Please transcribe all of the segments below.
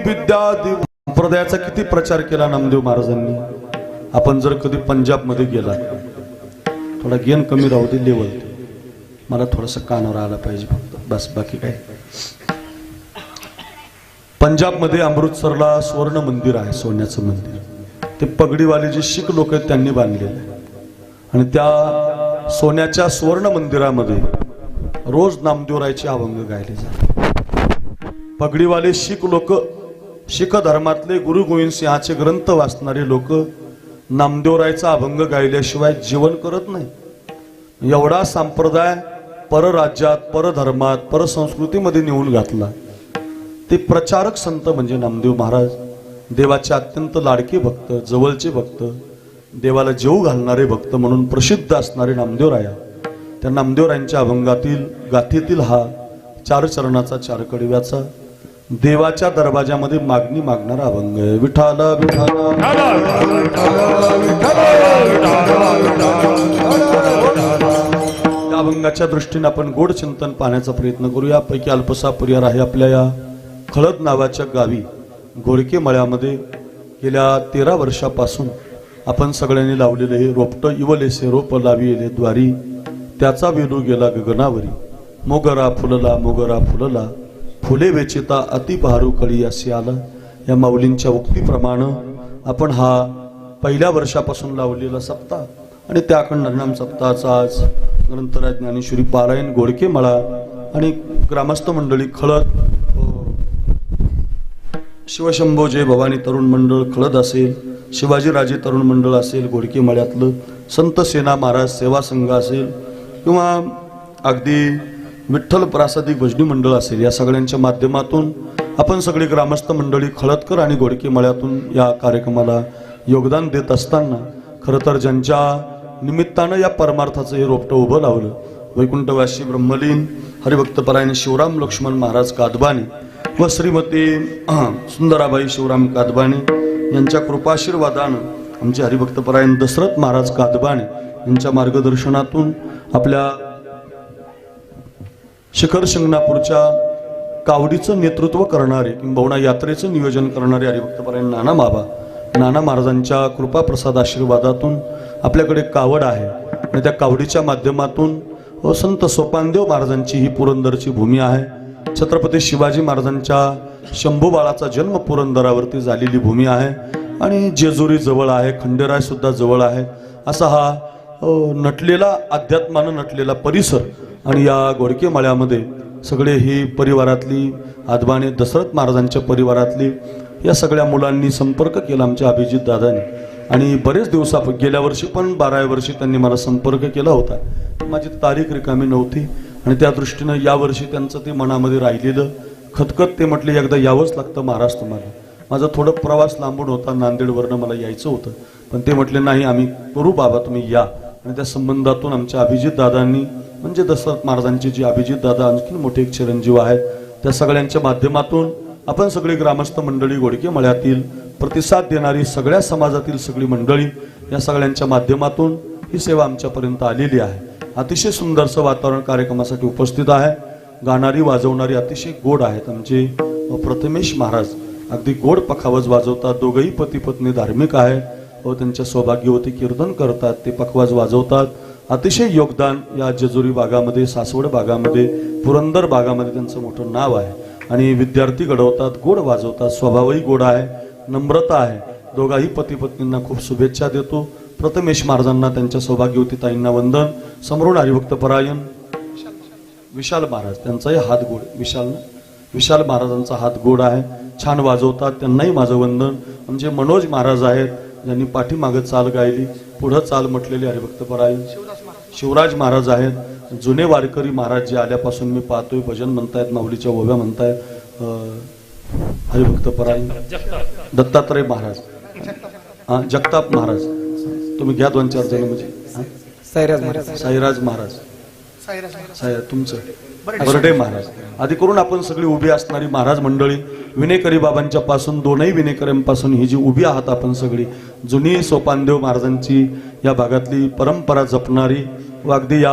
विद्या संप्रदायाचा किती प्रचार केला नामदेव महाराजांनी। आपण जर कधी पंजाब मध्ये गेला, थोडा गेन कमी राहू दे, लेवल मला थोडंसं कानावर आला पाहिजे फक्त, बस बाकी काय। पंजाब मध्ये अमृतसरला स्वर्ण मंदिर आहे, सोन्याचं मंदिर। ते पगडीवाले जे शीख लोक आहेत त्यांनी बांधलेलं आहे आणि त्या सोन्याच्या स्वर्ण मंदिरामध्ये रोज नामदेवरायचे अभंग गायले जातात। पगडीवाले शीख लोक, शीख धर्मातले गुरु गोविंद सिंहाचे ग्रंथ वाचणारे लोक नामदेवरायचा अभंग गायल्याशिवाय जीवन करत नाही। एवढा संप्रदाय परराज्यात, परधर्मात, परसंस्कृतीमध्ये नेऊन घातला। ते प्रचारक संत म्हणजे नामदेव महाराज, देवाचे अत्यंत लाडके भक्त, जवळचे भक्त, देवाला जेवू घालणारे भक्त म्हणून प्रसिद्ध असणारे नामदेवराया। त्या नामदेवरायांच्या अभंगातील गाथेतील हा 4 चरणाचा 4 कडव्याचा देवाच्या दरवाजामध्ये मागणी मागणारा अभंग आहे। विठाला विठाला या अभंगाच्या दृष्टीने आपण गोड चिंतन पाहण्याचा प्रयत्न करूया। पैकी अल्पसा परिवार आहे आपल्या या खळद नावाच्या गावी घोडके मळ्यामध्ये गेल्या 13 वर्षापासून आपण सगळ्यांनी लावलेले हे रोपट इवलेसे रोप लाविले द्वारी, त्याचा वेलू गेला गगनावरी। मोगरा फुलला मोगरा फुलला, फुले वेचिता अति बहरू कळी असे आला। या माऊलींच्या उक्तीप्रमाणे आपण हा पहिल्या वर्षापासून लावलेला सप्ताह आणि त्याकडून हरिनाम सप्ताहाचा आज ग्रंथराज ज्ञानेश्वरी पारायण घोडके मळा आणि ग्रामस्थ मंडळी खळद, शिवशंभो जय भवानी तरुण मंडळ खळद असेल, शिवाजीराजे तरुण मंडळ असेल, घोडके मळ्यातलं संत सेना महाराज सेवा संघ असेल किंवा अगदी विठ्ठल प्रासादिक भजनी मंडळ असेल, या सगळ्यांच्या माध्यमातून आपण सगळे ग्रामस्थ मंडळी खळदकर आणि घोडके मळ्यातून या कार्यक्रमाला योगदान देत असताना खरं तर ज्यांच्या निमित्तानं या परमार्थाचं हे रोपटं उभं लावलं, वैकुंठवासी ब्रह्मलीन हरिभक्तपरायण शिवराम लक्ष्मण महाराज कादबाने व श्रीमती सुंदराबाई शिवराम कादबाने यांच्या कृपाशीर्वादानं आमचे हरिभक्तपरायण दशरथ महाराज कादबाने यांच्या मार्गदर्शनातून आपल्या शिखर शिंगणापूरच्या कावडीचं नेतृत्व करणारे किंबहुना यात्रेचं नियोजन करणारे हरिभक्तपरायण नाना महाराजांच्या कृपा प्रसाद आशीर्वादातून आपल्याकडे कावड आहे आणि त्या कावडीच्या माध्यमातून संत सोपानदेव महाराजांची ही पुरंदरची भूमी आहे। छत्रपती शिवाजी महाराजांच्या शंभू बाळाचा जन्म पुरंदरावरती झालेली भूमी आहे आणि जेजुरी जवळ आहे, खंडेराय सुद्धा जवळ आहे। असा हा नटलेला, अध्यात्मानं नटलेला परिसर आणि या घोडके मळ्यामध्ये सगळे ही परिवारातली आदबाने दशरथ महाराजांच्या परिवारातली या सगळ्या मुलांनी संपर्क केला आमच्या अभिजित दादाने आणि बरेच दिवसापूर्वी गेल्या वर्षी पण 12व्या वर्षी त्यांनी मला संपर्क केला होता। माझी तारीख रिकामी नव्हती आणि त्या दृष्टीनं यावर्षी त्यांचं ते मनामध्ये राहिलेलं खतखत ते म्हटले एकदा यावंच लागतं महाराज तुम्हाला। माझा थोडं प्रवास लांबून होता, नांदेडवरनं मला यायचं होतं, पण ते म्हटले नाही आम्ही करू बाबा, तुम्ही या। आणि त्या संबंधातून आमच्या अभिजित दादांनी म्हणजे दशरथ महाराजांचे जे अभिजित दादा आणखी मोठे एक चिरंजीव आहेत, त्या सगळ्यांच्या माध्यमातून आपण सगळे ग्रामस्थ मंडळी घोडके मळ्यातील प्रतिसाद देणारी सगळ्या समाजातील सगळी मंडळी या सगळ्यांच्या माध्यमातून ही सेवा आमच्यापर्यंत आलेली आहे। अतिशय सुंदरसं वातावरण कार्यक्रमासाठी उपस्थित आहे। गाणारी वाजवणारी अतिशय गोड आहेत आमचे प्रथमेश महाराज, अगदी गोड पखावज वाजवतात। दोघंही पती पत्नी धार्मिक आहेत व त्यांच्या सौभाग्यवती कीर्तन करतात, ते पखवाज वाजवतात। अतिशय योगदान या जेजुरी भागामध्ये, सासवड भागामध्ये, पुरंदर भागामध्ये त्यांचं मोठं नाव आहे आणि विद्यार्थी घडवतात, गोड वाजवतात, स्वभावही गोड आहे, नम्रता आहे। दोघाही पती पत्नींना खूप शुभेच्छा देतो। प्रथमेश महाराजांना, त्यांच्या सौभाग्यवती ताईंना वंदन। समरून हरिभक्तपरायण विशाल महाराज, त्यांचाही हात गोड, विशाल महाराजांचा हात गोड आहे, छान वाजवतात, त्यांनाही माझं वंदन। म्हणजे मनोज महाराज आहेत ज्यांनी पाठीमागं चाल गायली, पुढं चाल म्हटलेले हरिभक्तपरायण शिवराज महाराज आहेत। जुने वारकरी महाराज जे आल्यापासून मी पाहतोय, भजन म्हणतायत, माऊलीच्या ओव्या म्हणतायत। हरिभक्तपरायण दत्तात्रय महाराज, जगताप महाराज, तुम्ही घ्या 2-4 जण म्हणजे साईराज महाराज, तुमचं बर्डे महाराज, आधी करून आपण सगळी उभी असणारी महाराज मंडळी, विनेकरी बाबांच्या पासून, दोनही विनेकऱ्यांपासून ही जी उभी आहात आपण सगळी जुनी सोपानदेव महाराजांची या भागातली परंपरा जपणारी व अगदी या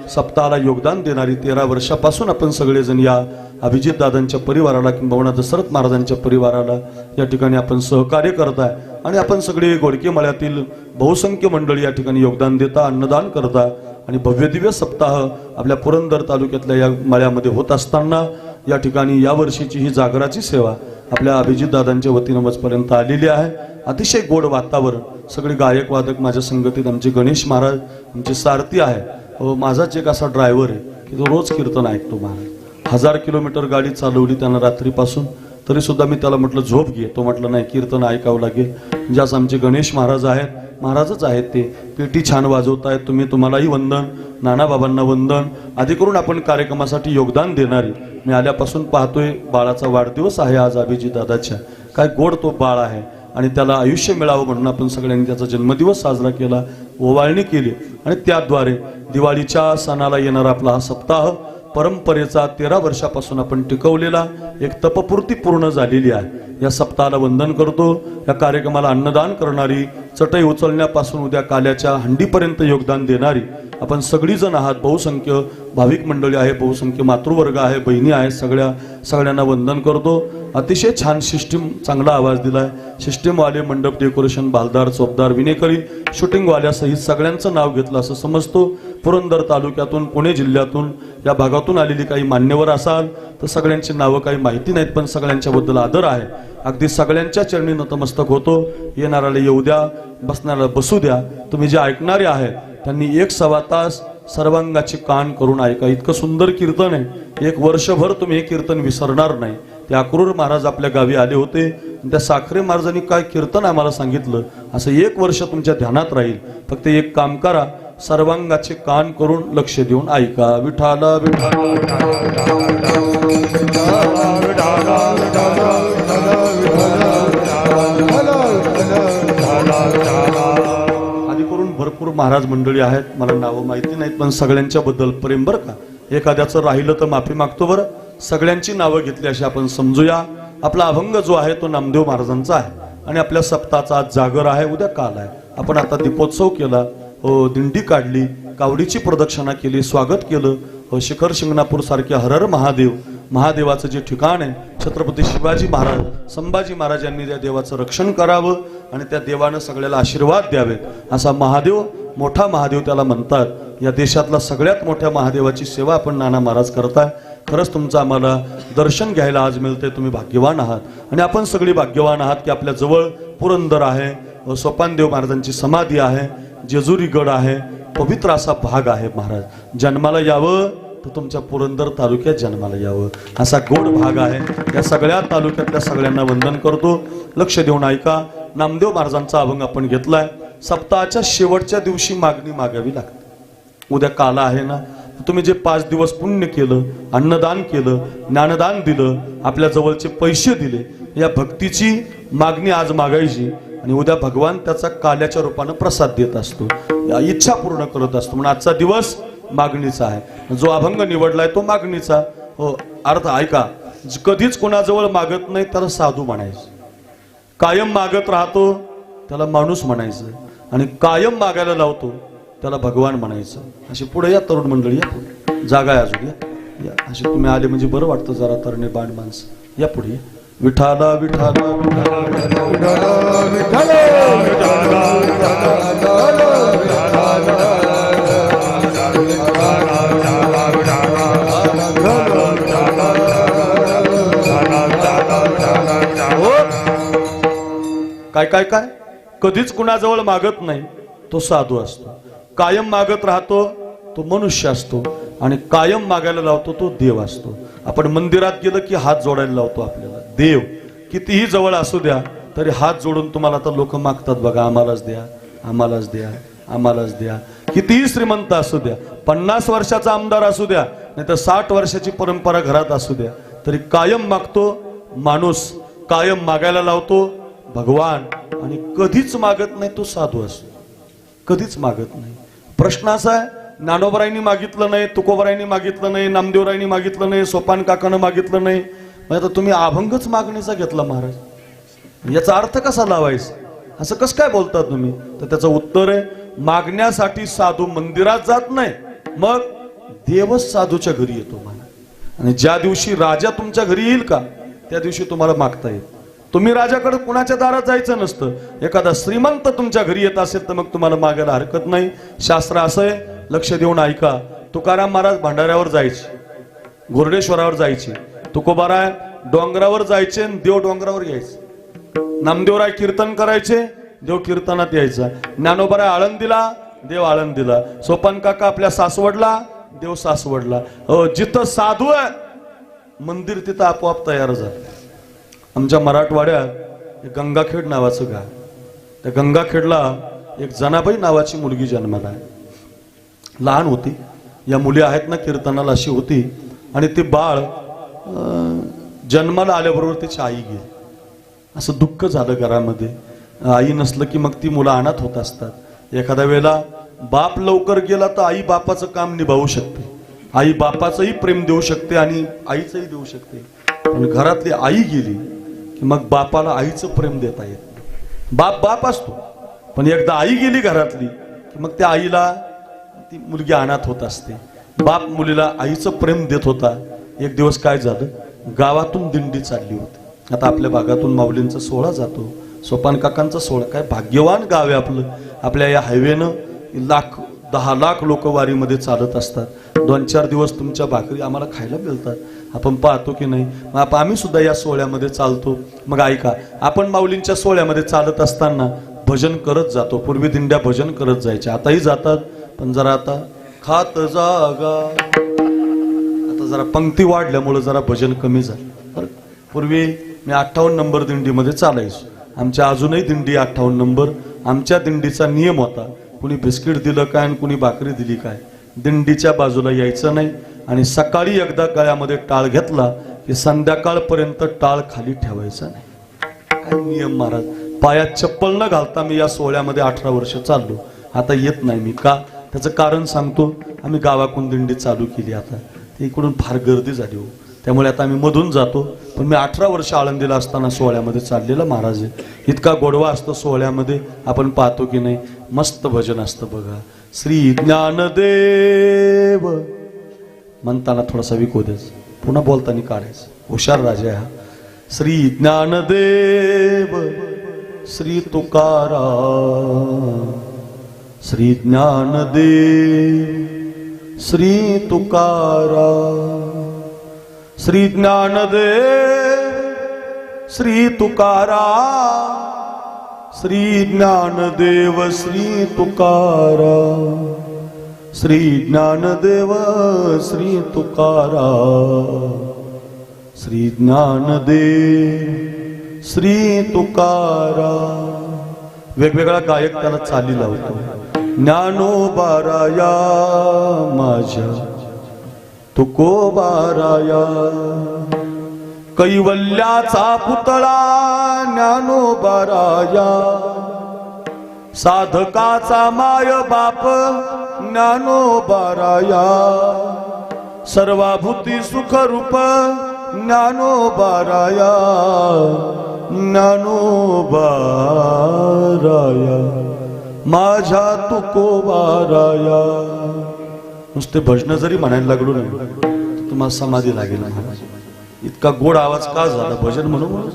सप्ताहाला योगदान देणारी 13 वर्षापासून आपण सगळेजण या अभिजित दादांच्या परिवाराला किंबहुना दशरथ महाराजांच्या परिवाराला या ठिकाणी आपण सहकार्य करताय आणि आपण सगळे गोडके मळ्यातील बहुसंख्य मंडळी या ठिकाणी योगदान देता, अन्नदान करता आणि भव्य दिव्य सप्ताह आपल्या पुरंदर तालुक्यातल्या या मळ्यामध्ये होत असताना या ठिकाणी या वर्षीची ही जागराची सेवा आपल्या अभिजित दादांच्या वतीनं मजपर्यंत आलेली आहे। अतिशय गोड वातावरण, सगळे गायक वादक माझ्या संगतीत आमचे गणेश महाराज आमचे सारथी आहे व माझाच एक असा ड्रायव्हर आहे की तो रोज कीर्तन ऐकतो महाराज। 1000 किलोमीटर गाडी चालवली त्यानं रात्रीपासून, तरी सुद्धा मी त्याला म्हटलं झोप घे, तो म्हटलं नाही कीर्तन ऐकावं लागेल। ज्यास आमचे गणेश महाराज आहेत, महाराजच आहेत ते, पेटी छान वाजवतायत तुम्ही, तुम्हालाही वंदन, नानाबाबांना वंदन। आधी करून आपण कार्यक्रमासाठी योगदान देणारी मी आल्यापासून पाहतोय बाळाचा वाढदिवस आहे आज अभिजित दादाच्या, काय गोड तो बाळ आहे आणि त्याला आयुष्य मिळावं म्हणून आपण सगळ्यांनी त्याचा जन्मदिवस साजरा केला, ओवाळणी केली आणि त्याद्वारे दिवाळीच्या सणाला येणारा आपला हा सप्ताह परंपरेचा 13 वर्षापासून आपण टिकवलेला एक तपपूर्ती पूर्ण झालेली आहे। या सप्ताहाला वंदन करतो। या कार्यक्रमाला अन्नदान करणारी, चटई उचलण्यापासून उद्या काल्याच्या हंडीपर्यंत योगदान देणारी आपण सगळीजण आहात। बहुसंख्य भाविक मंडळी आहे, बहुसंख्य मातृवर्ग आहे, बहिणी आहेत, सगळ्यांना वंदन करतो। अतिशय छान सिस्टीम, चांगला आवाज दिलाय सिस्टीमवाले, मंडप डेकोरेशन, बालदार, चोपदार, विनेकरी, शूटिंगवाल्यासहित सगळ्यांचं नाव घेतलं असं समजतो। पुरंदर तालुक्यातून, पुणे जिल्ह्यातून, या भागातून आलेली काही मान्यवर असाल तर सगळ्यांची नावं काही माहिती नाहीत, पण सगळ्यांच्या बद्दल आदर आहे। अगदी सगळ्यांच्या चरणी नतमस्तक होतो। येणाऱ्याला येऊ द्या, बसणाऱ्याला बसू द्या। तुम्ही जे ऐकणारे आहेत त्यांनी 1-1.25 तास सर्वांगाचे कान करून ऐका। इतकं सुंदर कीर्तन आहे, एक वर्षभर तुम्ही हे कीर्तन विसरणार नाही। ते अक्रूर महाराज आपल्या गावी आले होते, त्या साखरे महाराजांनी काय कीर्तन आम्हाला सांगितलं, असं 1 वर्ष तुमच्या ध्यानात राहील। फक्त एक काम करा, सर्वांगाचे कान करून लक्ष देऊन ऐका। विठाला विठाला आधी करून भरपूर महाराज मंडळी आहेत, मला नावं माहिती नाहीत, पण सगळ्यांच्या बद्दल प्रेम बरं का। एखाद्याचं राहिलं तर माफी मागतो बरं, सगळ्यांची नावं घेतली अशी आपण समजूया। आपला अभंग जो आहे तो नामदेव महाराजांचा आहे आणि आपल्या सप्ताहाचा आज जागर आहे, उद्या काल आहे। आपण आता दीपोत्सव केला, दिंडी काढली, कावडीची प्रदक्षिणा केली, स्वागत केलं। शिखर शिंगणापूर सारखे हरहर महादेव, महादेवाचं जे ठिकाण आहे, छत्रपती शिवाजी महाराज, संभाजी महाराज यांनी त्या देवाचं रक्षण करावं आणि त्या देवानं सगळ्याला आशीर्वाद द्यावेत असा महादेव, मोठा महादेव त्याला म्हणतात। या देशातला सगळ्यात मोठ्या महादेवाची सेवा आपण नाना महाराज करताय। खरंच तुमचं आम्हाला दर्शन घ्यायला आज मिळतंय, तुम्ही भाग्यवान आहात आणि आपण सगळी भाग्यवान आहात की आपल्या जवळ पुरंदर आहे, सोपानदेव महाराजांची समाधी आहे, जेजुरी गड आहे, पवित्र असा भाग आहे। महाराज जन्माला यावं तर तुमच्या पुरंदर तालुक्यात जन्माला यावं असा गोड भाग आहे। या सगळ्या तालुक्यातल्या सगळ्यांना वंदन करतो, लक्ष देऊन ऐका। नामदेव महाराजांचा अभंग आपण घेतलाय। सप्ताहाच्या शेवटच्या दिवशी मागणी मागावी लागते। उद्या काला आहे ना, तुम्ही जे 5 दिवस पुण्य केलं, अन्नदान केलं, ज्ञानदान दिलं, आपल्या जवळचे पैसे दिले, या भक्तीची मागणी आज मागायची आणि उद्या भगवान त्याचा काल्याच्या रूपानं प्रसाद देत असतो, इच्छा पूर्ण करत असतो। म्हणून आजचा दिवस मागणीचा आहे। जो अभंग निवडलाय तो मागणीचा अर्थ ऐका। कधीच कोणाजवळ मागत नाही त्याला साधू म्हणायचं, कायम मागत राहतो त्याला माणूस म्हणायचं आणि कायम मागायला लावतो त्याला भगवान म्हणायचं। अशी पुढे या तरुण मंडळी, या पुढे जागा आहे अजून, या अशी तुम्ही आले म्हणजे बरं वाटतं जरा, तरणे बाण माणसं या पुढे। विठाला विठाला काय काय काय कधीच कुणाजवळ मागत नाही तो साधू असतो, कायम मागत राहतो तो मनुष्य असतो आणि कायम मागायला लावतो तो देव असतो। आपण मंदिरात गेलं की हात जोडायला लावतो आपल्याला, देव कितीही जवळ असू द्या तरी हात जोडून तुम्हाला तर लोक मागतात बघा, आम्हालाच द्या, आम्हालाच द्या, आम्हालाच द्या। कितीही श्रीमंत असू द्या, 50 वर्षाचा आमदार असू द्या, नाही तर 60 वर्षाची परंपरा घरात असू द्या, तरी कायम मागतो माणूस, कायम मागायला लावतो भगवान आणि कधीच मागत नाही तो साधू असतो, कधीच मागत नाही। प्रश्न असा आहे, ज्ञानोबरायांनी मागितलं नाही, तुकोबरायांनी मागितलं नाही, नामदेवरायांनी मागितलं नाही, सोपान काकानं मागितलं नाही, आता तुम्ही अभंगच मागणीचा घेतला महाराज, याचा अर्थ कसा लावायचा, असं कसं काय बोलता तुम्ही? तर त्याचं उत्तर आहे, मागण्यासाठी साधू मंदिरात जात नाही, मग देवच साधूच्या घरी येतो म्हणा. आणि ज्या दिवशी राजा तुमच्या घरी येईल का त्या दिवशी तुम्हाला मागता येईल. तुम्ही राजाकडे कुणाच्या दारात जायचं नसतं. एखादा श्रीमंत तुमच्या घरी येत असेल तर मग तुम्हाला मागायला हरकत नाही. शास्त्र असं आहे, लक्ष देऊन ऐका. तुकाराम महाराज भंडाऱ्यावर जायचे, घोरडेश्वरावर जायचे. तुकोबाराय डोंगरावर जायचे आणि देव डोंगरावर यायचे. नामदेवराय कीर्तन करायचे, देव कीर्तनात यायचा. ज्ञानोबाराय आळंदीला, देव आळंदीला. सोपान काका आपल्या सासवडला, देव सासवडला. जिथं साधू आहे मंदिर तिथं आपोआप तयार झालं. आमच्या मराठवाड्यात एक गंगाखेड नावाचं गाव, त्या गंगाखेडला एक जनाबाई नावाची मुलगी जन्माला आहे. लहान होती. या मुली आहेत ना कीर्तनाला अशी होती. आणि ते बाळ जन्माला आल्याबरोबर त्याची आई गेली. असं दुःख झालं घरामध्ये. आई नसलं की मग ती मुलं अनाथ होत असतात. एखाद्या वेळेला बाप लवकर गेला तर आई बापाचं काम निभावू शकते, आई बापाचंही प्रेम देऊ शकते आणि आईचंही देऊ शकते. पण घरातली आई गेली की मग बापाला आईचं प्रेम देता येत नाही. बाप बाप असतो पण एकदा आई गेली घरातली की मग त्या आईला ती मुलगी अनाथ होत असते. बाप मुलीला आईचं प्रेम देत होता. एक दिवस काय झालं, गावातून दिंडी चालली होती. आता आपल्या भागातून माऊलींचा सोहळा जातो, सोपान काकांचा सोहळा. काय भाग्यवान गाव आहे आपलं. आपल्या या हायवेनं 10 लाख लोक वारीमध्ये चालत असतात. 2-4 दिवस तुमच्या भाकरी आम्हाला खायला मिळतात. आपण पाहतो की नाही. मग आम्ही सुद्धा या सोहळ्यामध्ये चालतो. मग ऐका, आपण माऊलींच्या सोहळ्यामध्ये चालत असताना भजन करत जातो. पूर्वी दिंड्या भजन करत जायच्या, आताही जातात. पण जरा आता खात जागा, आता जरा पंक्ती वाढल्यामुळे जरा भजन कमी झालं. पूर्वी मी 58 नंबर दिंडीमध्ये चालायचो. आमच्या अजूनही दिंडी 58 नंबर. आमच्या दिंडीचा नियम होता, कुणी बिस्किट दिलं काय आणि कुणी भाकरी दिली काय, दिंडीच्या बाजूला यायचं नाही. आणि सकाळी एकदा गळ्यामध्ये टाळ घेतला की संध्याकाळपर्यंत टाळ खाली ठेवायचा नाही. काय नियम महाराज. पायात चप्पल न घालता मी या सोहळ्यामध्ये 18 वर्ष चाललो. आता येत नाही मी. का? त्याचं कारण सांगतो. आम्ही गावाकडून दिंडी चालू केली. आता इकडून फार गर्दी झाली हो, त्यामुळे आता आम्ही मधून जातो. पण मी 18 वर्ष आळंदीला असताना सोहळ्यामध्ये चाललेला महाराज आहे. इतका गोडवा असतो सोहळ्यामध्ये, आपण पाहतो की नाही. मस्त भजन असतं बघा. श्री ज्ञानदेव म्हणताना थोडासा विकोदेच, पुन्हा बोलताना काढायचं. हुशार राजा हा. श्री ज्ञानदेव श्री तुकाराम, श्री ज्ञानदेव श्री तुकाराम, श्री ज्ञानदेव श्री तुकाराम, श्री ज्ञानदेव श्री तुकाराम, श्री ज्ञानदेव श्री तुकाराम, श्री ज्ञानदेव श्री तुकाराम. वेगवेगळा गायक त्याला चाली लावतो. ज्ञानोबाराया माझ्या तुकोबाराया, कैवल्याचा पुतळा ज्ञानोबाराया, साधकाचा माय बाप ज्ञानोबाराया, सर्वाभूती सुखरूप ज्ञानोबाराया, ज्ञानोबाराया माझ्या तुकोबाराया. नुसते भजन जरी म्हणायला लागलो नाही तुम्हाला समाधी लागेल. इतका गोड आवाज का झाला भजन म्हणून.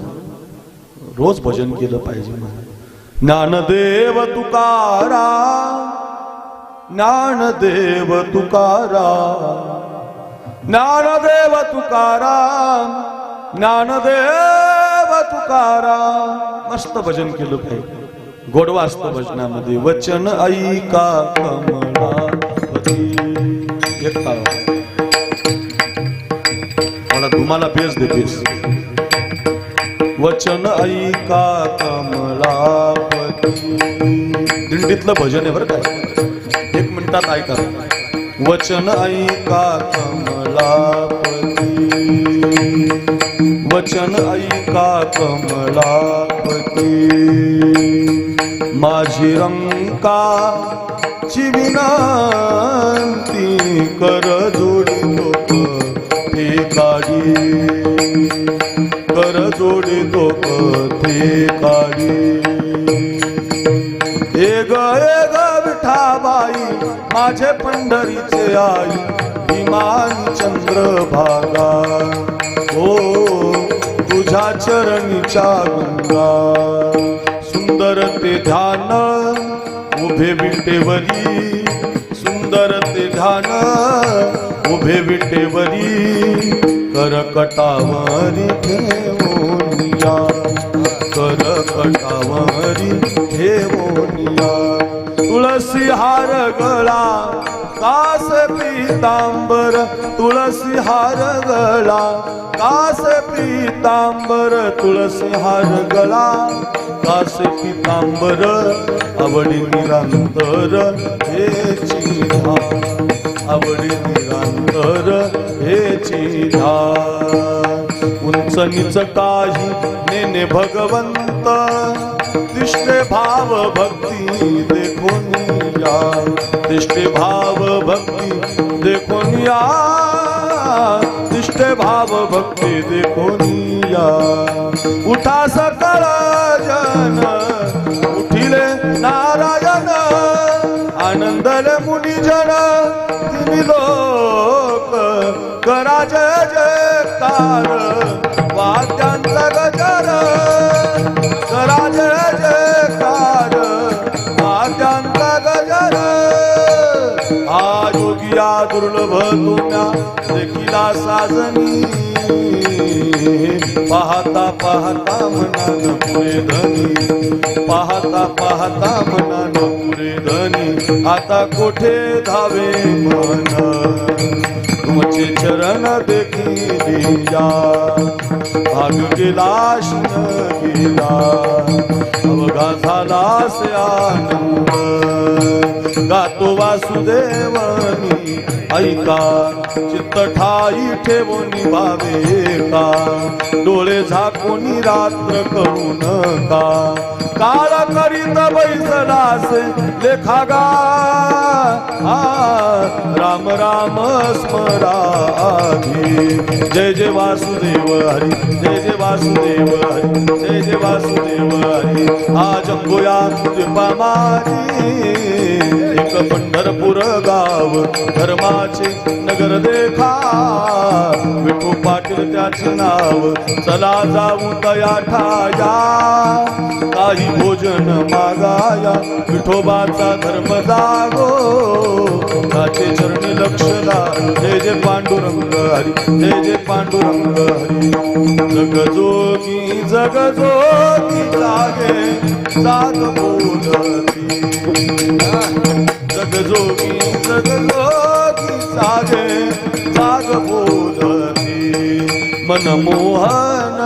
रोज भजन केलं पाहिजे. ज्ञानदेव तुकाराम, ज्ञानदेव तुकाराम, ज्ञानदेव तुकाराम, ज्ञानदेव तुकाराम. मस्त भजन केलं पाहिजे. गोडवा असतो भजनामध्ये. वचन ऐका कमलापती. एक काळ मला तुम्हाला बेस दे बेस. वचन ऐका कमलापती. दिंडीतलं भजन आहे बरं काय. 1 मिनिटात ऐका. वचन ऐका कमलापती, वचन ऐका कमलापती, माझी रंकाची विनंती कर जोडितो ते काढी, कर जोडितो ते काढी. ए ग विठाबाई माझे पंढरीचे आई भीमानी चंद्रभागा ओ तुझ्या चरणीच्या गंगा सुंदर ते ध्यान उभे विटेवरी सुंदर ते ध्यान उभे विटेवरी करकटावरी ठेवोनिया करकटावरी ठेवोनिया तुळसी हार गळा कास पीतांबर तुळसी हार गळा कास पीतांबर तुळसी हार गळा कास पीतांबर आवडी निरंतर हेची धार आवडी निरंतर हेची धार उंच नीच काही नेने भगवंत तिष्ठे भाव भक्ती देखोनिया तिष्ठे भाव भक्ती देखोनिया तिष्ठे भाव भक्ती देखोनिया उठा सकळ जन उठिले नारायण आनंदले मुनिजन तिन्ही लोक करा जय जयकार वाद्यांचा गजर करा जय जयकार वाद्यांचा गजर हा योगिया दुर्लभ तुम्या देखिला साजनी पाहता पाहता मनान पुरे धनी पाहता पाहता मनान पुरे धनी आता कोठे धावे मन तुमचे चरण देखिलिया भाग गेला शिन गेला अवघा झाला से आनंद गातो वासुदेवनी ऐका चित्त ठाई ठेवून भावे का डोळे झाकून रात्र करू नका काळ करीत बैसलासे लेखागा राम राम स्मराधी जय जय वासुदेव हरी जय जय वासुदेव हरी जय जय वासुदेव हरी आज अंगोया कृपा माझी एक पंढरपूर गाव धर्माचे नगर देखा विठू पाटील त्याचे नाव चला जाऊ दया ठाया काही भोजन मागाया विठोबाचा धर्म जागो त्याचे चरणी लक्षला जय जय पांडुरंग हरी जय जय पांडुरंग हरी जगजोगी जगजोगी जागे जाग बोलती जगजोगी जगजोगी जागे जाग बोलती मनमोहन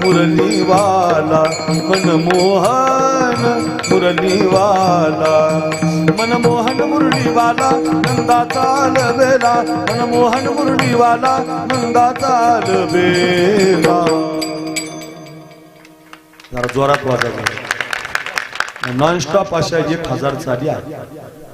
मुरलीवाला मनमोहन मुरलीवाला मनमोहन मुरलीवाला नंदाचा लबेला मनमोहन मुरलीवाला नंदाचा लबेला जरा जोरात वाजवा नॉनस्टॉप अशा 1000 चाली आहे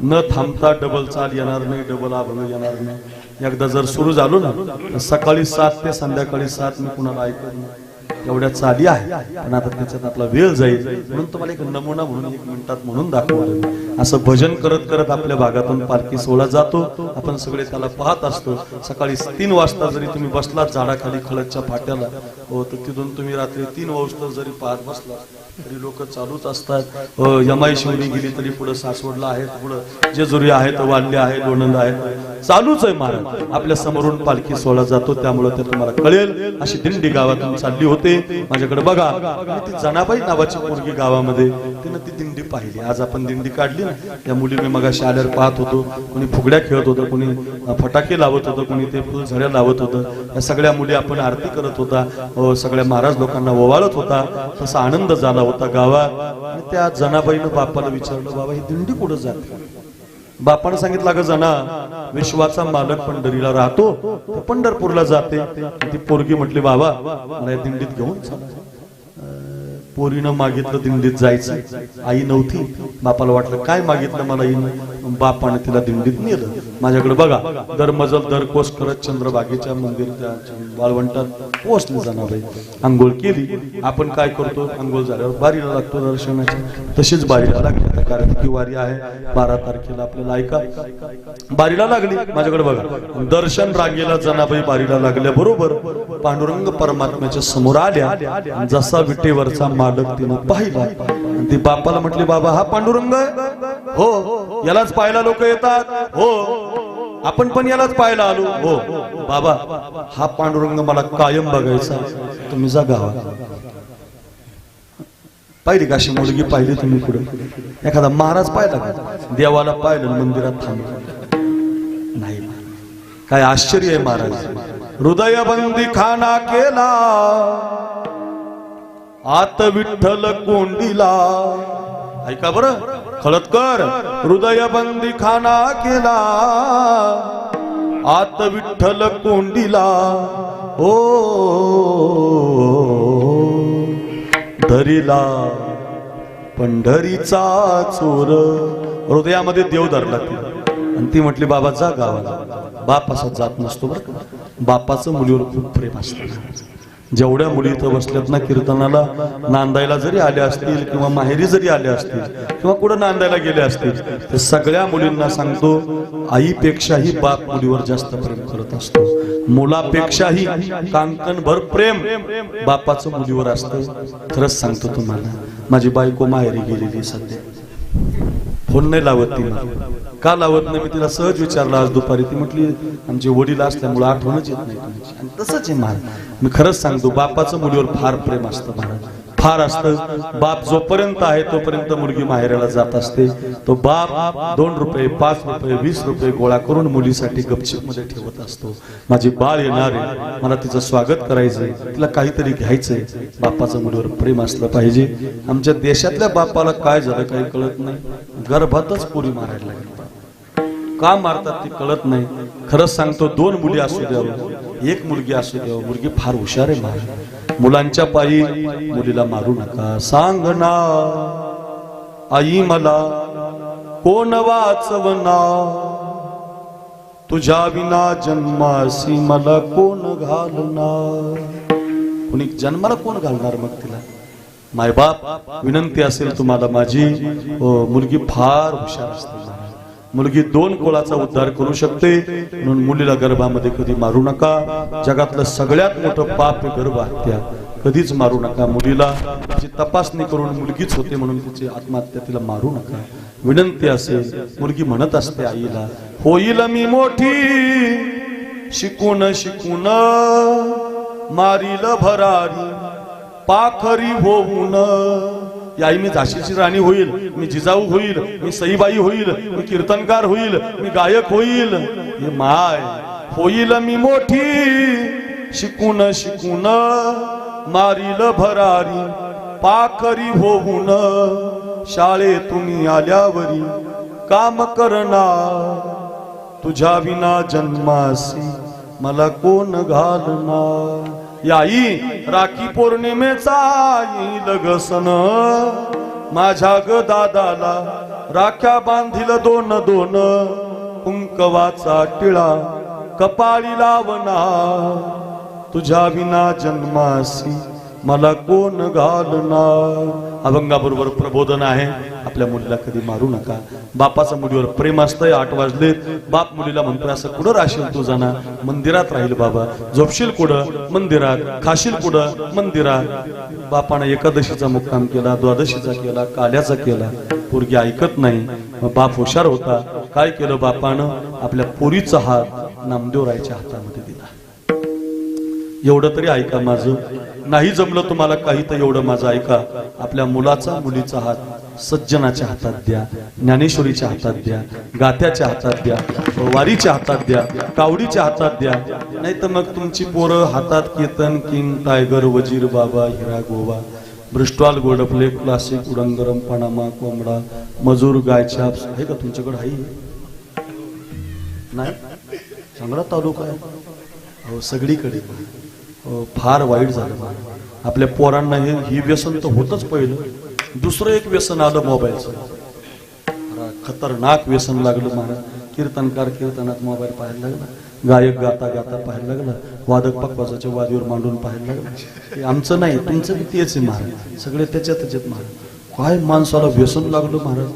न थांबता डबल चाल येणार नाही डबल अभंग येणार नाही एकदा जर सुरू झालो ना सकाळी 7 ते संध्याकाळी 7 मी कुणाला ऐकत नाही एवढ्या चाली आहे पण आता त्याच्यात आपला वेळ जाईल म्हणून तुम्हाला एक नमुना म्हणून 1 मिनिटात म्हणून दाखवलं असं भजन करत करत आपल्या भागातून पालखी सोहळा जातो आपण सगळे त्याला पाहत असतो सकाळी 3 वाजता जरी तुम्ही बसलात झाडाखाली खळदच्या फाट्याला हो तर तिथून तुम्ही रात्री 3 वाजता जरी पाहत बसला तरी लोक चालूच असतात यमाई शिवली गेली तरी पुढे सासवडला आहेत पुढे जेजुरी आहेत वाल्ले आहे लोणंद आहे चालूच आहे महाराज आपल्या समोरून पालखी सोहळा जातो त्यामुळे ते तुम्हाला कळेल अशी दिंडी गावातून चालली होते माझ्याकडे बघा ती जनाबाई नावाची पोरगी गावामध्ये तिने ती दिंडी पाहिली आज आपण दिंडी काढली ना त्या मुली मी मगाशी आल्यावर पाहत होतो कोणी फुगड्या खेळत होतं कोणी फटाके लावत होतं कोणी ते फुलझड्या लावत होतं या सगळ्या मुली आपण आरती करत होता सगळ्या महाराज लोकांना ओवाळत होता तसा आनंद झाला होता गावात आणि त्या जनाबाईनं बापाला विचारलं बाबा ही दिंडी कुठं जाते बापानं सांगितलं ग जना विश्वाचा मालक पंढरीला राहतो तो पंढरपूरला जाते ती पोरगी म्हटली बाबा मला या दिंडीत घेऊन चला पोरीनं मागितलं दिंडीत जायचं आई नव्हती बापाला वाटलं काय मागितलं मला येईन बापाने तिला दिंडीत नेलं माझ्याकडे बघा दर मजल दर कोस करत चंद्रबागेच्या मंदिर त्या वाळवंटात पोहोचले जनाबाई आंघोळ केली आपण काय करतो अंघोळ झाल्यावर बारीला लागतो दर्शनाची तशीच बारीला लागली कारण की वारी आहे 12 तारखेला आपल्याला ऐका बारीला लागली माझ्याकडे बघा दर्शन रांगेला जनाबाई बारीला लागल्या बरोबर पांडुरंग परमात्म्याच्या समोर आल्या जसा विटेवरचा मालक तिनं पाहिला ती बापाला म्हटली बाबा हा पांडुरंग हो यालाच पाहायला लोक येतात हो आपण पण यालाच पाहायला आलो हो बाबा हा पांडुरंग मला कायम बघायचा तुम्ही जा गावात पाहिली काशी मुलगी पाहिली तुम्ही पुढे एखादा महाराज पाहिला का देवाला पाहिलं मंदिरात थांबलं नाही काय आश्चर्य आहे महाराज हृदयबंदी खाना केला आत विठ्ठल कोंडीला ऐका बरं खळदकर हृदयबंदी खाना केला आत विठ्ठल कोंडीला ओ धरीला पंढरीचा चोर हृदयामध्ये देव धरला ती आणि ती म्हटली बाबा जा गावाला बाप असा जात नसतो बरं का बापाचं मुलीवर खूप प्रेम असतं जेवढ्या मुली इथं बसल्यात ना कीर्तनाला नांदायला जरी आल्या असतील किंवा माहेरी जरी आल्या असतील किंवा कुठं नांदायला गेल्या असतील तर सगळ्या मुलींना सांगतो आईपेक्षाही बाप मुलीवर जास्त प्रेम करत असतो मुलापेक्षाही कांकणभर प्रेम बापाचं मुलीवर असतं खरंच सांगतो तुम्हाला माझी बायको माहेरी गेलेली सध्या फोन नाही लावत ती का लावत नाही मी तिला सहज विचारलं आज दुपारी ती म्हटली आमचे वडील असल्यामुळे आठवणच येत नाही तुमची आणि तसंच आहे महाराज मी खरंच सांगतो बापाचं मुलीवर फार प्रेम असतं महाराज फार असतं बाप जोपर्यंत आहे तोपर्यंत मुलगी माहेराला जात असते तो बाप 2 रुपये 5 रुपये 20 रुपये गोळा करून मुलीसाठी गपचिप मध्ये ठेवत असतो माझी बाळ येणार आहे मला तिचं स्वागत करायचंय तिला काहीतरी घ्यायचंय बापाचं मुलीवर प्रेम असलं पाहिजे आमच्या देशातल्या बापाला काय झालं काही कळत नाही गर्भातच पोरी मारायला लागली का मारतात ती कळत नाही खरंच सांगतो 2 मुली असू द्यावं 1 मुलगी असू द्यावं मुलगी फार हुशार आहे महाराज मुलांच्या पायी मुलीला मारू नका सांग ना आई मला कोण वाचवना तुझ्या विना जन्मासी मला कोण घालणार कुणी जन्माला कोण घालणार मग तिला मायबाप विनंती असेल तुम्हाला माझी मुलगी फार हुशार असते मुलगी 2 कोळाचा उद्धार करू शकते म्हणून मुलीला गर्भामध्ये कधी मारू नका जगातलं सगळ्यात मोठं पाप गर्भ हत्या कधीच मारू नका मुलीला तिची तपासणी करून मुलगीच होते म्हणून तिची आत्महत्या तिला मारू नका विनंती असेल मुलगी म्हणत असते आईला होईल मी मोठी शिकून शिकून मारील भरारी पाखरी होऊन आई मी झाशीची राणी होईल मी जिजाऊ होईल मी सईबाई होईल मी कीर्तनकार होईल मी गायक होईल हे माय होईल मी मोठी शिकून शिकून मारील भरारी पाखरी होऊन शाळेतून आल्यावरी काम करणार तुझ्या विना जन्मासी मला कोण घालणार याई राखी पौर्णिमेचा येईल ग सण माझ्या ग दादाला राख्या बांधील 2 कुंकवाचा टिळा कपाळी लावना तुझ्या विना जन्मासी मला कोण घालणार अभंगाबरोबर प्रबोधन आहे आपल्या मुलीला कधी मारू नका बापाचं मुलीवर प्रेम असतंय 8 वाजले बाप मुलीला म्हणतोय असं कुठं राहशील तू जाना मंदिरात राहील बाबा झोपशील कुठं मंदिरात खाशील कुठं मंदिरात बापानं एकादशीचा मुक्काम केला द्वादशीचा केला काल्याचा केला पोरगी ऐकत नाही बाप हुशार होता काय केलं बापानं आपल्या पोरीचा हात नामदेवरायच्या हातामध्ये दिला एवढं तरी ऐका माझं नाही जमलं तुम्हाला काही तर एवढं माझं ऐका आपल्या मुलाचा मुलीचा हात सज्जनाच्या हातात द्या ज्ञानेश्वरीच्या हातात द्या गात्याच्या हातात द्या वारीच्या हातात द्या कावडीच्या हातात द्या नाही तर मग तुमची पोरं हातात कीर्तन किंग टायगर वजीर बाबा हिरा गोवा ब्रिस्टॉल गोडपले क्लासिक उडंगरम पनामा कोंबडा मजूर गायछाप आहे का तुमच्याकडे आहे नाही सांगडा तालुका आहे हो सगळीकडे फार वाईट झालं आपल्या पोरांना ही व्यसन तर होतच पहिलं दुसरं एक व्यसन आलं मोबाईलचं खतरनाक व्यसन लागलं महाराज कीर्तनकार कीर्तनात मोबाईल पाहायला लागला गायक गाता गाता पाहायला लागला वादक पकवासाच्या वादीवर मांडून पाहायला लागलं. आमचं नाही, तुमचं बी तेच आहे महाराज, सगळे त्याच्यात महाराज. काय माणसाला व्यसन लागलं महाराज.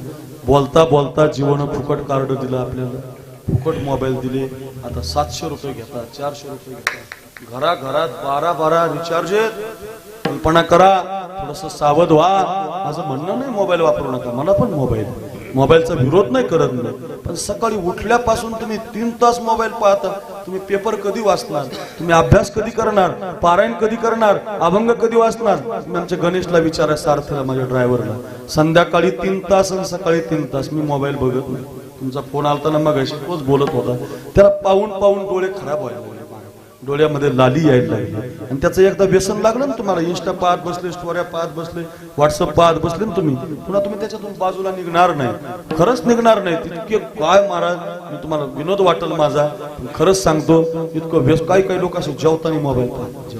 बोलता बोलता जीवन फुकट कार्ड दिलं आपल्याला, फुकट मोबाईल दिले. आता 700 रुपये घेतात, 400 रुपये घेतात. घराघरात 12 रिचार्ज आहेत. कल्पना करा, थोडस सावध व्हा. माझं म्हणणं नाही मोबाईल वापरू नका, मला पण मोबाईलचा विरोध नाही करत नाही, पण सकाळी उठल्यापासून तुम्ही 3 तास मोबाईल पाहता. तुम्ही पेपर कधी वाचणार, तुम्ही अभ्यास कधी करणार, पारायण कधी करणार, अभंग कधी वाचणार. तुम्ही आमच्या गणेशला विचारा, सार्थला, माझ्या ड्रायव्हरला. संध्याकाळी 3 तास आणि सकाळी 3 तास मी मोबाईल बघत नाही. तुमचा फोन आलता ना मगाशी, तोच बोलत होता. त्याला पाहून पाहून डोळे खराब व्हायला, डोळ्यामध्ये लाली यायला लागली. आणि त्याचं एकदा व्यसन लागलं ना तुम्हाला, इंस्टा पाहत बसले, स्टोऱ्या पाहत बसले, व्हॉट्सअप पाहत बसले ना तुम्ही, पुन्हा तुम्ही त्याच्यातून बाजूला निघणार नाही, खरंच निघणार नाही. तितके काय महाराज, मी तुम्हाला विनोद वाटेल माझा, खरंच सांगतो, इतकं व्यस्त. काही लोक असे जेवताना मोबाईल पाहतात,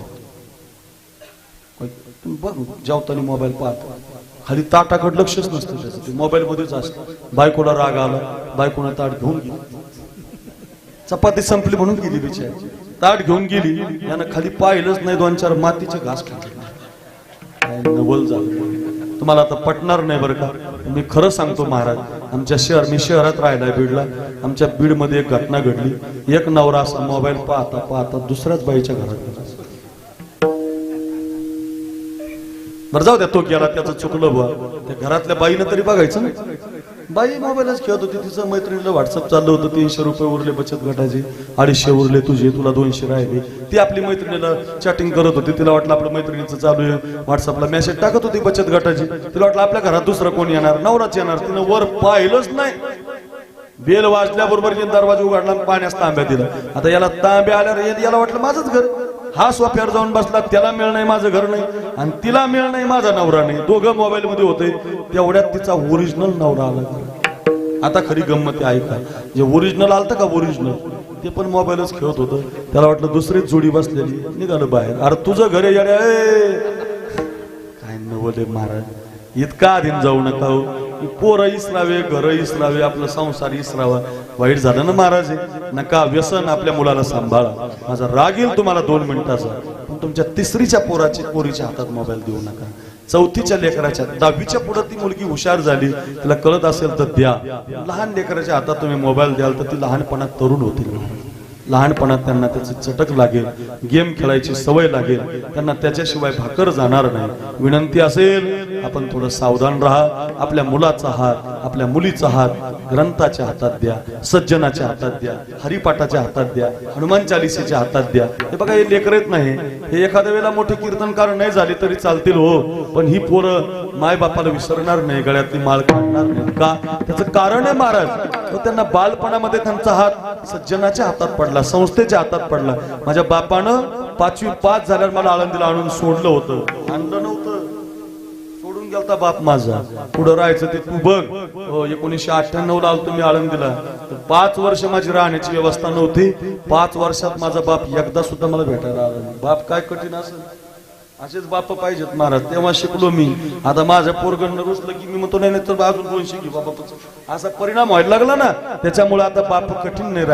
जेवताना मोबाईल पाहतात, खाली ताटाकडे लक्षच नसतं त्याचं, ते मोबाईल मध्येच असतं. बायकोला राग आला, बायकोला ताट घेऊन गेली, चपाती संपली म्हणून गेली बिचारी, ताट घेऊन गेली. यानं खाली पाहिलंच नाही, 2-4 मातीचे घास खाल्ले. नवल झालं. तुम्हाला आता पटणार नाही बरं का, मी खरं सांगतो महाराज. मी शहरात राहिलाय, बीडला. आमच्या बीडमध्ये एक घटना घडली. एक नवरा असा मोबाईल पाहता पाहता दुसऱ्याच बाईच्या घरात गेला. बरं जाऊ द्या, तो गेला, त्याचं चुकलं बुवा. त्या घरातल्या बाईनं तरी बघायचं ना. बाई मोबाईलच खेळत होती, तिचं मैत्रिणीला व्हॉट्सअप चाललं होतं. 300 रुपये उरले बचत गटाचे, 250 उरले तुझे, तुला 200 राहिले. ती आपली मैत्रिणीला चॅटिंग करत होती. तिला वाटलं आपल्या मैत्रिणीचं चालू आहे, व्हॉट्सअपला मेसेज टाकत होती बचत गटाची. तिला वाटलं आपल्या घरात दुसरं कोण येणार, नवराच येणार. तिनं वर पाहिलंच नाही. बेल वाजल्याबरोबर दरवाजा उघडला, पाण्यास तांब्या दिला. आता याला तांब्या आल्यावर याला वाटलं माझंच घर. हा सोफ्यावर जाऊन बसला, त्याला मिळ नाही माझं घर नाही, आणि तिला मिळ नाही माझा नवरा नाही. दोघं मोबाईल मध्ये होते. तेवढ्यात तिचा ओरिजिनल नवरा आला. आता खरी गंमत आहे का, जे ओरिजिनल आलतं का, ओरिजिनल ते पण मोबाईलच खेळत होतं. त्याला वाटलं दुसरीच जोडी बसलेली, निघालं बाहेर. अरे तुझं घर येड्या, काय नवले महाराज. इतका आधीन जाऊ नका हो. पोरं इसरावे, घर इसरावे, आपला संसार इसरावा. वाईट झालं ना महाराज. नका व्यसन, आपल्या मुलाला सांभाळा. माझा राग येईल तुम्हाला 2 मिनिटाचा, पण तुमच्या 3रीच्या पोरीच्या हातात मोबाईल देऊ नका. 4थीच्या लेकराच्या, 10वीच्या पुढे ती मुलगी हुशार झाली, तिला कळत असेल तर द्या. लहान लेकराच्या हातात तुम्ही मोबाईल द्याल तर ती लहानपणात तरुण होतील. लहानपणात त्यांना त्याची चटक लागेल, गेम खेळायची सवय लागेल, त्यांना त्याच्याशिवाय भाकर जाणार नाही. विनंती असेल, आपण थोडं सावधान राहा. आपल्या मुलाचा हात, आपल्या मुलीचा हात ग्रंथाच्या हातात द्या, सज्जनाच्या हातात द्या, हरिपाठाच्या हातात द्या, हनुमान चालिसेच्या हातात द्या. हे बघा, हे लेकरेत नाही, हे एखाद्या वेळेला मोठे कीर्तनकार नाही झाले तरी चालतील हो, पण ही पोरं माय बापाला विसरणार नाही, गळ्यातली माळ काढणार नाही. का? त्याचं कारण आहे महाराज, तो त्यांना बालपणामध्ये त्यांचा हात सज्जनाच्या हातात पडला, संस्थेच्या हातात पडला. माझ्या बापानं 5वी पास झाल्यावर मला आळंदीला आणून सोडलं होतं. आणलं नव्हतं, सोडून गेलता बाप माझा. पुढं राहायचं ते तू बघ. 1998 ला आलतो मी आळंदीला. 5 वर्ष माझी राहण्याची व्यवस्था नव्हती. 5 वर्षात माझा बाप एकदा सुद्धा मला भेटायला आला नाही. बाप काय कठीण असेल, असेच बाप पाहिजेत महाराज. तेव्हा शिकलो मी. आता माझ्या पोरगणनं रुसलं की मी म्हणतो नाही तर अजून 200 घे बाबा. असा परिणाम व्हायला लागला ना. त्याच्यामुळे आता बाप कठीण नाही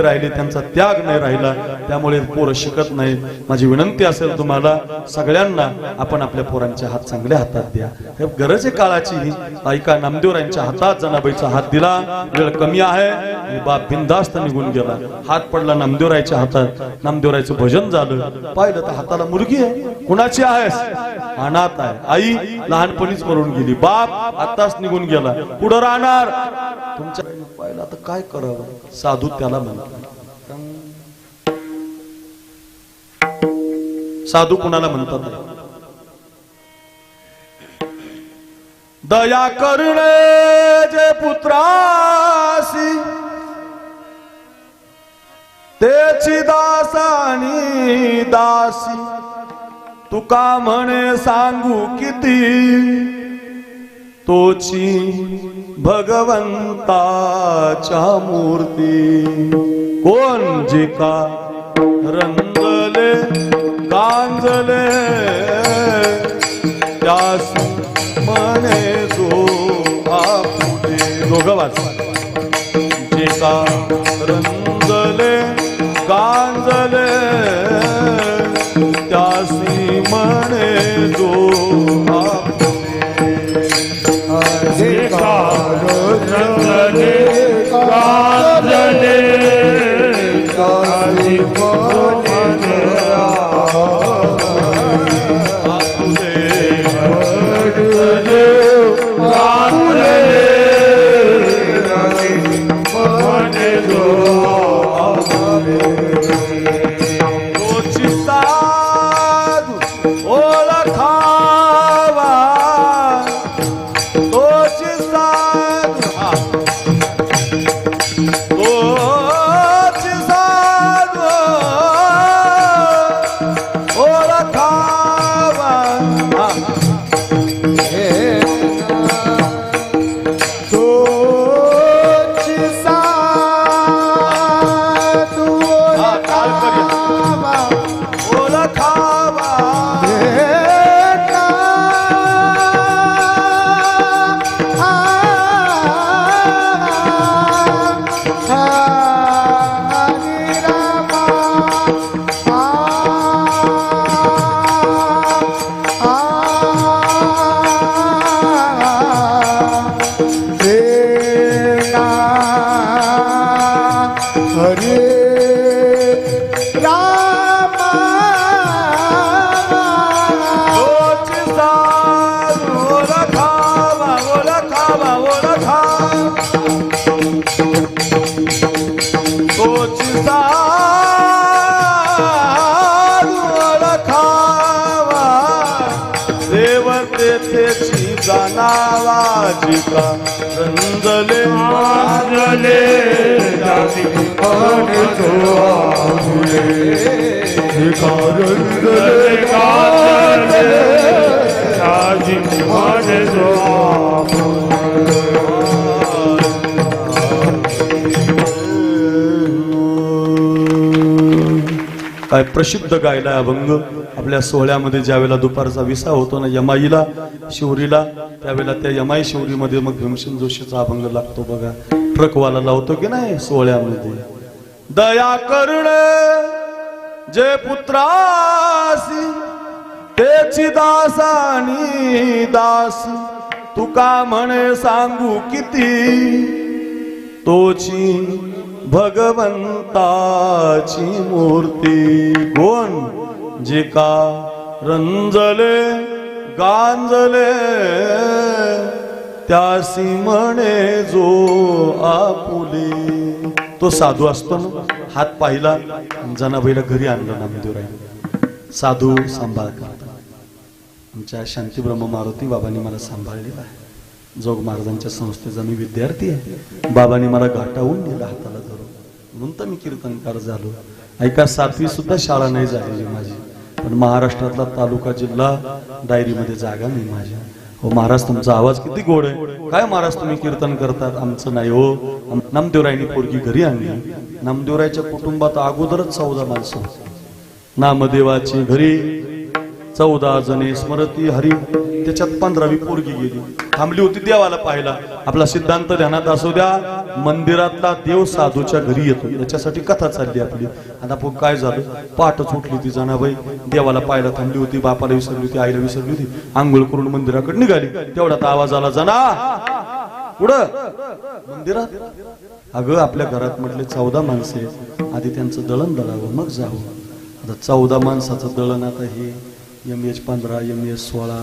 राहिले, त्यांचा त्याग नाही राहिला, त्यामुळे पोरं शिकत नाही. माझी विनंती असेल तुम्हाला सगळ्यांना, आपण आपल्या पोरांचे हात चांगल्या हातात द्या. हे गरज आहे काळाची. ऐका, नामदेवरायांच्या हातात जनाबाईचा हात दिला, वेळ कमी आहे, बाप बिनधास्त निघून गेला. हात पडला नामदेवरायच्या हातात, नामदेवरायचं भजन झालं. पाहिलं तर हाताला मुलगी आहे. कुणाची आहेस? अनाथ आहे. आई लहानपणीच मरून गेली, बाप आताच निघून गेला, पुढे राहणार तुमच्या. पाहिलं आता काय करावं. साधू त्याला म्हणतात. साधू कुणाला म्हणतात? दया करणे जे पुत्रासी, तेची दासानी दासी. तुका म्हणे सांगू किती, तोची भगवंताच्या मूर्ती. कोण जे का रंगले गांजले, त्यास म्हणे जो आपुले. दोघं वाच. जे का रंगले गांजले, म्हणे जो अधिकार रंगले गाजले काशी म्हणे नावाजिका रंजले माजले जाती म्हणे जो आपुले रंजले गाजले जाती म्हणे जो काय प्रसिद्ध गायला अभंग आपल्या सोहळ्यामध्ये ज्यावेळेला दुपारचा विसा होतो ना यमाईला शिवरीला त्यावेळेला त्या यमाई शिवरीमध्ये मग भीमसेन जोशीचा अभंग लागतो बघा ट्रकवाला लावतो की नाही सोहळ्यामध्ये दया कर्ण जे पुत्रासी तेची दासानी दास तुका म्हणे सांगू किती तोची भगवंताची मूर्ती कोण जे का रंजले गांजले त्यासी म्हणे जो आपुले तो साधू असतो ना हात पाहिला जनाबाईला घरी आणलं नामदेवराय साधू सांभाळ करतात आमच्या शांतीब्रह्म मारुती बाबांनी मला सांभाळलेला आहे जोग महाराजांच्या संस्थेचा मी विद्यार्थी आहे बाबांनी मला घाटावून नेला हाताला धरून म्हणून तर मी कीर्तनकार झालो ऐका 7वी सुद्धा शाळा नाही झालेली माझी पण महाराष्ट्रातला तालुका जिल्हा डायरीमध्ये जागा नाही माझ्या हो महाराज तुमचा आवाज किती गोड आहे काय महाराज तुम्ही कीर्तन करतात आमचं नाही हो नामदेवरायनी पोरगी घरी आणली नामदेवरायच्या कुटुंबात अगोदरच 14 माणसं नामदेवाची घरी 14 जणे स्मरती हरी त्याच्यात 15वी पोरगी गेली थांबली होती देवाला पाहायला आपला सिद्धांत ध्यानात असू द्या मंदिरातला देव साधूच्या घरी येतो याच्यासाठी कथा चालली आपली आता काय झालं पहाटच उठली ती जनाबाई देवाला पाहायला थांबली होती बापाला विसरली होती आईला विसरली होती आंघोळ करून मंदिराकडे निघाली तेवढ्यात आवाज आला जना पुढं मंदिरात अगं आपल्या घरात म्हटले 14 माणसे आधी त्यांचं दळण दळावं मग जावं आता 14 माणसाचं दळण आता हे MH 15 MH 16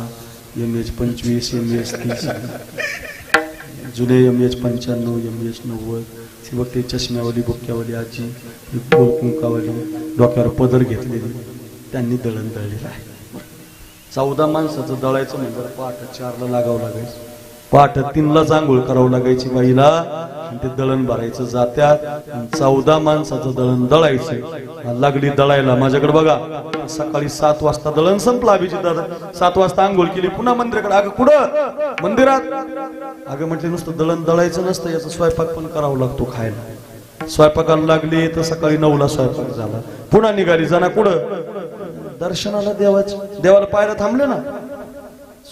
MH 25 MH 30 जुने MH 95 MH 90 ती बघते चष्म्यावाली बुक्यावाली आजी गोल कुंकावाली डोक्यावर पदर घेतलेली त्यांनी दळण दळलेलं आहे 14 माणसाचं दळायचं म्हणजे पहाटे 4ला लागावं लागायचं पहाटे 3ला आंघोळ करावं लागायची बाईला आणि ते दळण भरायचं जात्यात 14 माणसाचं दळण दळायचं लागली दळायला माझ्याकडे बघा सकाळी 7 वाजता दळण संपलं अभिजित दादा 7 वाजता आंघोळ केली पुन्हा मंदिराकडे अगं कुठं मंदिरात अगं म्हटले नुसतं दळण दळायचं नसतं याचा स्वयंपाक पण करावा लागतो खायला स्वयंपाकाला लागली तर सकाळी 9ला स्वयंपाक झाला पुन्हा निघाली जाना कुठं दर्शनाला देवाला पाहायला थांबले ना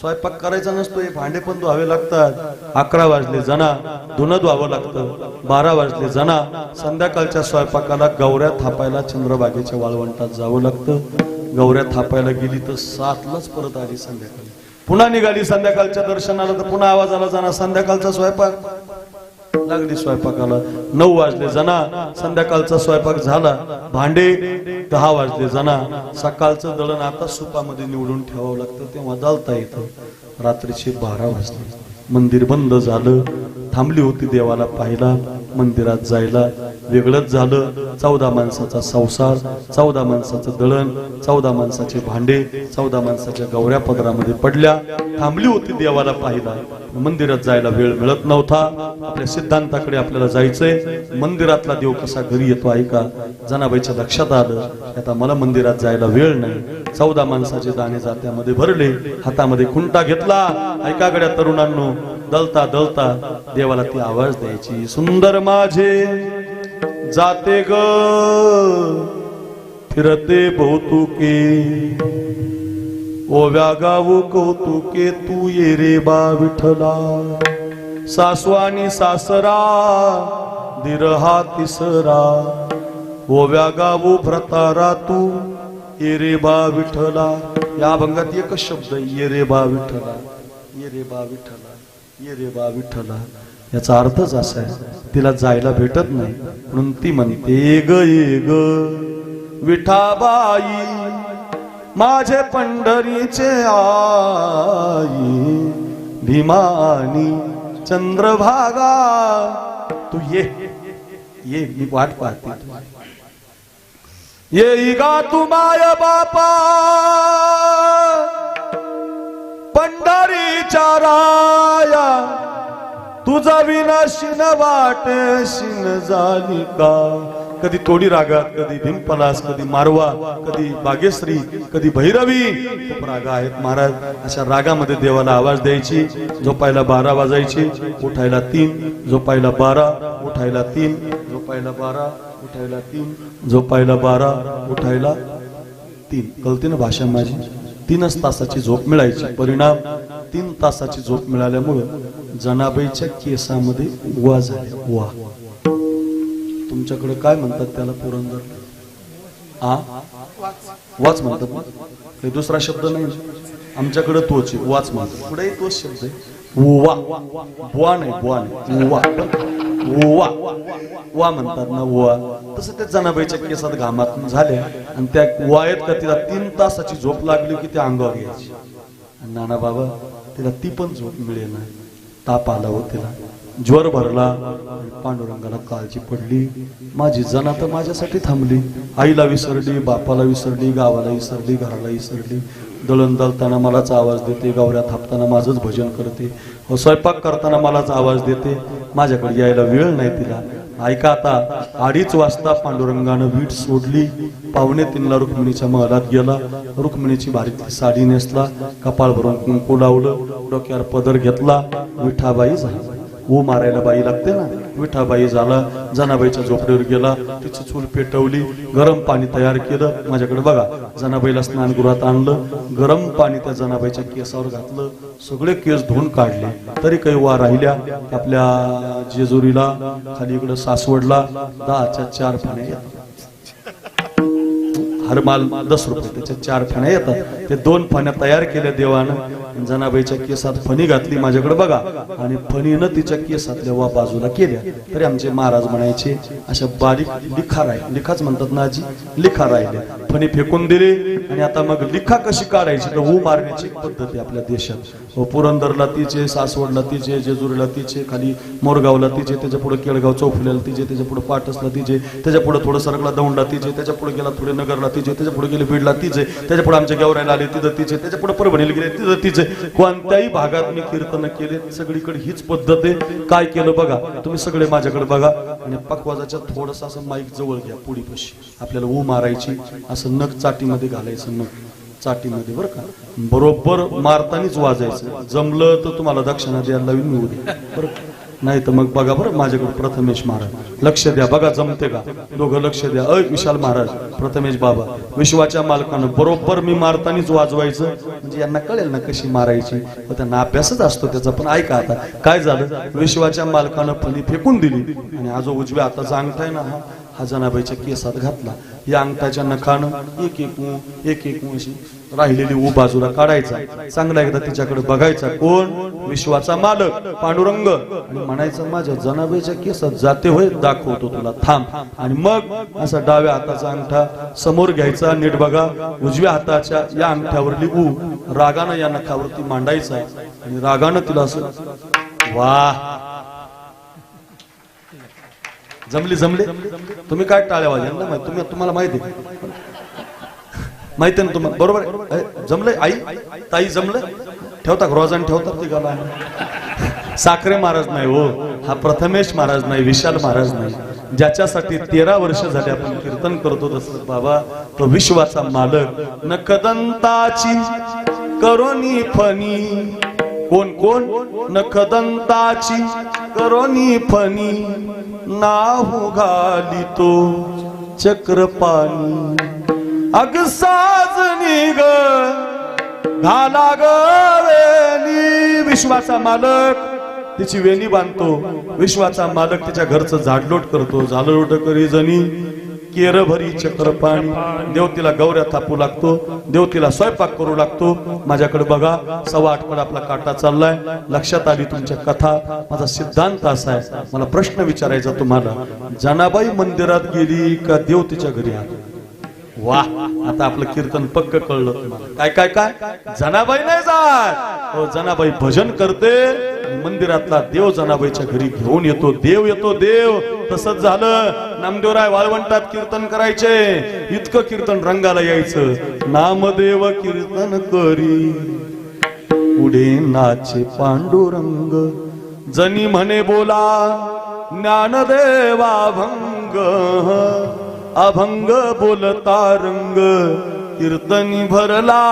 स्वयंपाक करायचा नसतो हे भांडे पण धुवावे लागतात 11 वाजले जना धुणं धुवावं लागतं 12 वाजले जना संध्याकाळच्या स्वयंपाकाला गौऱ्या थापायला चंद्रभागेच्या वाळवंटात जावं लागतं गौऱ्या थापायला गेली तर 7लाच परत आली संध्याकाळी. पुन्हा निघाली संध्याकाळच्या दर्शनाला तर पुन्हा आवाजाला जाणार. संध्याकाळचा स्वयंपाक लागली स्वयंपाकाला. 9 वाजले जना. संध्याकाळचा स्वयंपाक झाला. भांडे 10 वाजले जना. सकाळचं दळण आता सुपामध्ये निवडून ठेवावं लागतं तेव्हा दळता येतं. रात्रीचे 12 वाजले. मंदिर बंद झालं. थांबली होती देवाला पाहिला. मंदिरात जायला वेगळंच झालं. 14 माणसाचा संसार, 14 माणसाचं दळण, 14 माणसाचे भांडे, 14 माणसाच्या गौऱ्या पदरामध्ये पडल्या. थांबली होती देवाला पाहिला. मंदिरात जायला वेळ मिळत नव्हता. आपल्या सिद्धांताकडे आपल्याला जायचंय. मंदिरातला देव कसा घरी येतो ऐका. जनाबाईच्या लक्षात आलं आता मला मंदिरात जायला वेळ नाही. 14 माणसाचे दाणे जात्यामध्ये भरले. हातामध्ये खुंटा घेतला. ऐका गड्या तरुणांनो, दलता दलता देवाला ती आवाज द्यायची. सुंदर माझे जाते ग फिरते बहुतुके, ओव्या गाऊ कौतुके तू ये रे बा विठला. सासू आणि सासरा दीर हा तिसरा, ओव्या गाऊ भ्रतारा तू ये रे बा विठला. या अभंगात एकच शब्द ये रे बा विठला, ये रे बा विठला, ये रे बा विठला. याचा अर्थच असा आहे तिला जायला भेटत नाही म्हणून ती म्हणते ये ग विठाबाई माझे पंढरीचे आई, भीमानी चंद्रभागा तू ये ये मी वाट पाहते. ये गा तू माय बापा पंढरीच्या राया, तुझा विनाशीन वाटशीन झाली का. कधी तोडी रागात, कधी भिंपलास, कधी मारवा, कधी बागेश्री, कधी भैरवी. खूप रागा आहेत महाराज. अशा रागामध्ये देवाला आवाज द्यायची. झोपायला 12 वाजायची, उठायला 3, झोपायला 12, उठायला 3, झोपायला 12, उठायला 3, झोपायला 12, उठायला 3. कळते ना भाषा माझी. 3च तासाची झोप मिळायची. परिणाम 3 तासाची झोप मिळाल्यामुळं जनाबाईच्या केसामध्ये उवा झाले. उवा तुमच्याकडे काय म्हणतात त्याला पुरंदर? वाच म्हणतात ना. हे दुसरा शब्द नाही आमच्याकडे तोच आहे. वाच म्हणतात. पुढे तोच शब्द आहे. उवा बुवा नाही, बुवा नाही, उवा उवा वा म्हणतात ना. उवा तसं त्या जनाबाईच्या केसात घामात झाल्या आणि त्या वायत का तिला 3 तासाची झोप लागली की त्या अंगावर घ्यायची. नाना बाबा तिला ती पण झोप मिळेल नाही. ताप आला हो तिला, ज्वर भरला. पांडुरंगाला काळजी पडली. माझी जना तर माझ्यासाठी थांबली. आईला विसरली, बापाला विसरली, गावाला विसरली, घराला विसरली. दळण दळताना मलाच आवाज देते, गौऱ्या थापताना माझंच भजन करते, स्वयंपाक करताना मलाच आवाज देते. माझ्याकडे यायला वेळ नाही तिला. ऐका आता 2:30 वाजता पांडुरंगानं वीट सोडली. 2:45ला रुक्मिणीच्या महलात गेला. रुक्मिणीची भारीतली साडी नेसला, कपाळ भरून कुंकू लावलं, डोक्यावर पदर घेतला. विठाबाई झाली. मारायला बाई लागते ना. विठाबाई झाला. जनाबाईच्या झोपडीवर गेला. तिची चूल पेटवली, गरम पाणी तयार केलं. माझ्याकडे बघा. जनाबाईला स्नानगृहात आणलं, गरम पाणी त्या जनाबाईच्या केसावर घातलं. सगळे केस धुवून काढले. तरी काही वा राहिल्या. आपल्या जेजुरीला खाली इकडं सासवडला 10च्या 4 फण्या येतात. हरमाल 10 रुपये, त्याच्या 4 फण्या येतात. ते 2 फण्या तयार केल्या देवानं. जनाबाईच्या केसात फणी घातली. माझ्याकडे बघा. आणि फणीनं तिच्या केसातल्या वा बाजूला केल्या. तरी आमचे महाराज म्हणायचे अशा बारीक लिखा राहिले. लिखाच म्हणतात ना आजी, लिखा राहिले. फणी फेकून दिली. आणि आता मग लिखा कशी काढायची तर मारण्याची पद्धत आहे आपल्या देशात. पुरंदरला तिचे, सासवडला तिचे, जेजुरीला तिचे, खाली मोरगावला तिचे, त्याच्या पुढे केळगाव चौफुल्याला तिचे, त्याच्या पुढे पाटसला तिचे, त्याच्या पुढे थोडं सरकला दौंडला तिचे, त्याच्या पुढे गेला थोडे नगरला तिचे, त्याच्या पुढे गेले बीडला तिचे, त्याच्या पुढे आमच्या गेवरायला आले तिथं तिचे, त्याच्या पुढे परभणीला गेले तिथं तिचे. कोणत्याही भागात मी कीर्तन केले सगळीकडे हीच पद्धत आहे. काय केलं बघा तुम्ही सगळे माझ्याकडे बघा. आणि पकवाजाच्या थोडस असं माईक जवळ घ्या. पुढीपाशी आपल्याला ऊ मारायची. असं नख चाटीमध्ये घालायचं. नख चाटीमध्ये बरं का. बरोबर मारतानीच वाजायचं. जमलं तर तुम्हाला दक्षिणा द्यायला लावीन मी उद्या बरं. नाही तर मग बघा बरं माझ्याकडे प्रथमेश महाराज. लक्ष द्या बघा जमते का. दोघं लक्ष द्या. विशाल महाराज, प्रथमेश बाबा, विश्वाच्या मालकानं बरोबर मी मारतानीच वाजवायचं. म्हणजे यांना कळेल ना कशी मारायची. त्यांना अभ्यासच असतो त्याचा. पण ऐका आता काय झालं. विश्वाच्या मालकानं फणी फेकून दिली. आणि हा जो उजव्या हाताचा अंगठा आहे ना, हा जनाबाईच्या केसात घातला. या अंगठाच्या नखानं एक एक अशी राहिलेली ऊ बाजूला काढायचा. चांगला एकदा तिच्याकडे बघायचा. कोण? विश्वाचा मालक पांडुरंग. आणि म्हणायचं माझ्या जनाबाईच्या केसात जाते होय, दाखवतो तुला, थांब. आणि मग असा डाव्या हाताचा अंगठा समोर घ्यायचा. नीट बघा, उजव्या हाताच्या या अंगठ्यावरली ऊ रागानं या नखावरती मांडायचा आणि रागानं तिला असं वाह. जमली जमली. तुम्ही काय टाळ्या वाजल्या ना? तुम्हाला माहिती माहिती आहे ना तुम्हाला? बरोबर जमलंय. आई ताई जमलं. ठेवता रोजान ठेवतात ती गाला. साखरे महाराज नाही हो, हा प्रथमेश महाराज नाही, विशाल महाराज नाही, ज्याच्यासाठी 13 वर्ष झाले आपण कीर्तन करतो. तसं बाबा तो विश्वाचा मालक नखदंताची करोनी फनी. कोण कोण? नखदंताची करोनी फनी, नाहू घाली तो चक्रपाणी. अग साजनी ग घाला ग वेणी. विश्वाचा मालक तिची वेणी बांधतो. विश्वाचा मालक तिच्या घरचं झाडलोट करतो. झाडलोट करी जणी केर भरी चक्रपाणी. देव तिला गौऱ्या थापू लागतो. देव तिला स्वयंपाक करू लागतो. माझ्याकडे बघा, 8:15 कडे आपला काटा चाललाय. लक्षात आली तुमच्या कथा. माझा सिद्धांत असा आहे, मला प्रश्न विचारायचा तुम्हाला, जनाबाई मंदिरात गेली का देव तिच्या घरी आला? वाह, आता आपलं कीर्तन पक्क कळलं तुम्हाला. काय काय काय? जनाबाई नाही जात हो, जनाबाई भजन करते. मंदिरातला देव जनाबाईच्या घरी घेऊन येतो. देव येतो देव. तसंच झालं. नामदेवराय वाळवंटात कीर्तन करायचे. इतकं कीर्तन रंगाला यायचं. नामदेव कीर्तन करी पुढे नाचे पांडुरंग. जनी म्हणे बोला ज्ञानदेवा भंग. अभंग बोलता रंग कीर्तनी भरला.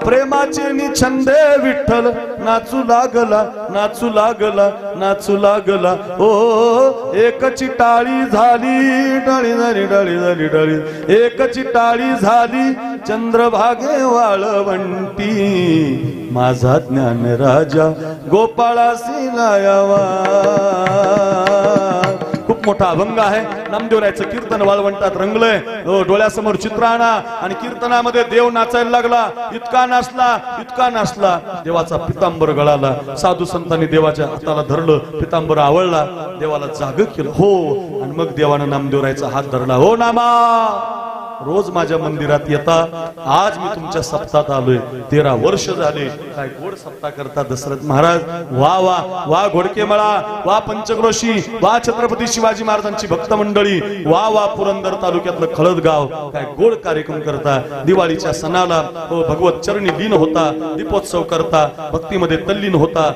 प्रेमाचे निछंदे विठ्ठल नाचू लागला, नाचू लागला, नाचू लागला. ओ एकची टाळी झाली, डाळी झाली, डाळी झाली, डाळी. एकची टाळी झाली चंद्रभागे वाळवंटी. माझा ज्ञान राजा गोपाळासी लायावा. खूप मोठा अभंग आहे. नामदेवरायचं कीर्तन वाळवंटात रंगलंय. डोळ्यासमोर चित्र आणा आणि कीर्तनामध्ये देव नाचायला लागला. इतका नाचला, इतका नाचला, देवाचा पितांबर गळाला. साधू संतांनी देवाच्या हाताला धरलं, पितांबर आवळला, देवाला जाग केलं. हो, आणि मग देवानं नामदेवरायचा हात धरला. हो नामा, रोज माझ्या मंदिरात येता. आज मी तुमच्या सप्ताहात आलोय. 13 वर्ष झाले. काय गोड सप्ताह करता दशरथ महाराज. वा वा वा घोडके मळा, वा पंचक्रोशी, वा छत्रपती शिवाजी महाराजांची भक्त मंडळी, वा वा पुरंदर तालुक्यातलं खळद गाव. काय गोड कार्यक्रम करता. दिवाळीच्या सणाला भगवत चरणी लीन होता. दीपोत्सव करता. भक्तीमध्ये तल्लीन होता.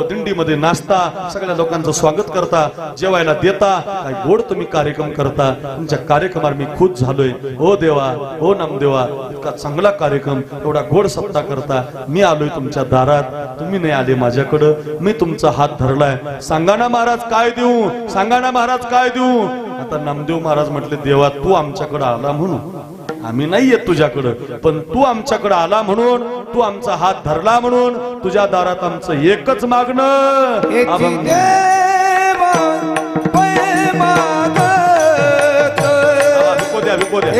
दिंडीमध्ये नाचता. सगळ्या लोकांचं स्वागत करता. जेवायला देता. काय गोड तुम्ही कार्यक्रम करता. तुमच्या कार्यक्रमावर मी खुश झालोय. हो देवा, हो नामदेवा, इतका चांगला कार्यक्रम, एवढा गोड सप्ताह करता. मी आलोय तुमच्या दारात, तुम्ही नाही आले माझ्याकडं. मी तुमचा हात धरलाय. सांगा ना महाराज काय देऊ, सांगा ना महाराज काय देऊ. आता नामदेव महाराज म्हटले, देवा तू आमच्याकडे आला म्हणून आम्ही नाही येत तुझ्याकडं, पण तू आमच्याकडे आला म्हणून, तू आमचा हात धरला म्हणून तुझ्या दारात आमचं एकच मागणं. विको द्या.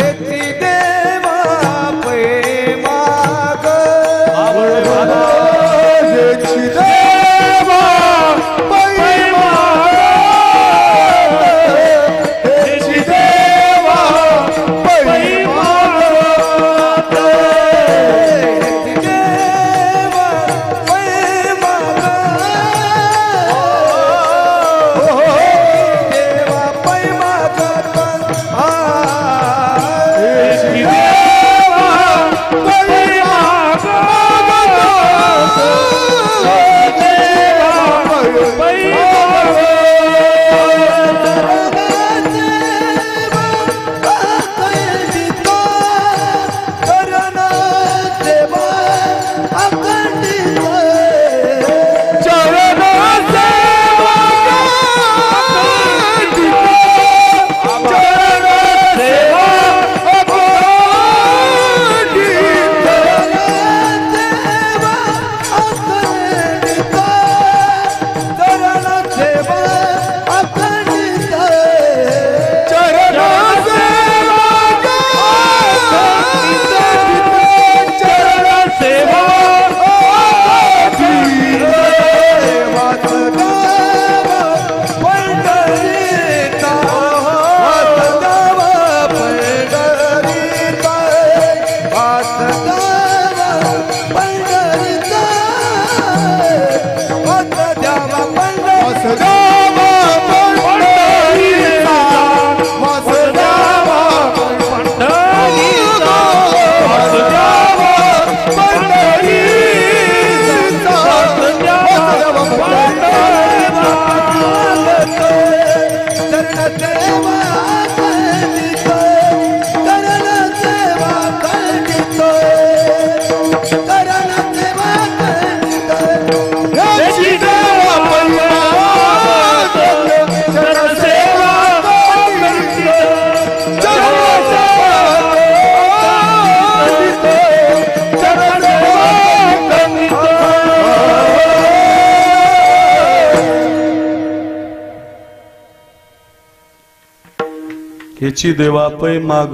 खेची देवा पै माग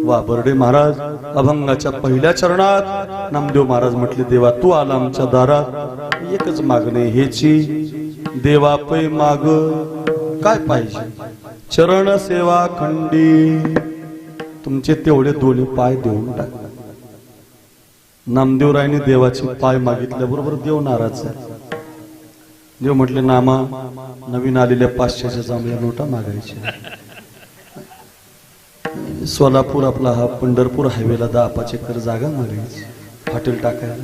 वाबर्डे महाराज अभंगाच्या पहिल्या चरणात नामदेव महाराज म्हटले, देवा तू आला आमच्या दारात, एकच मागणे हेची देवा पै माग. काय पाहिजे? चरण सेवा खंडी, तुमचे तेवढे दोन्ही पाय देऊन टाक. नामदेवरायने देवाचे पाय मागितल्याबरोबर देव नाराज झाले. देव म्हटले, नामा नवीन आलेल्या 500च्या जांभळ्या नोटा मागायच्या. सोलापूर आपला हा पंढरपूर हायवेला 10-5 एकर जागा मागायची, हॉटेल टाकायला,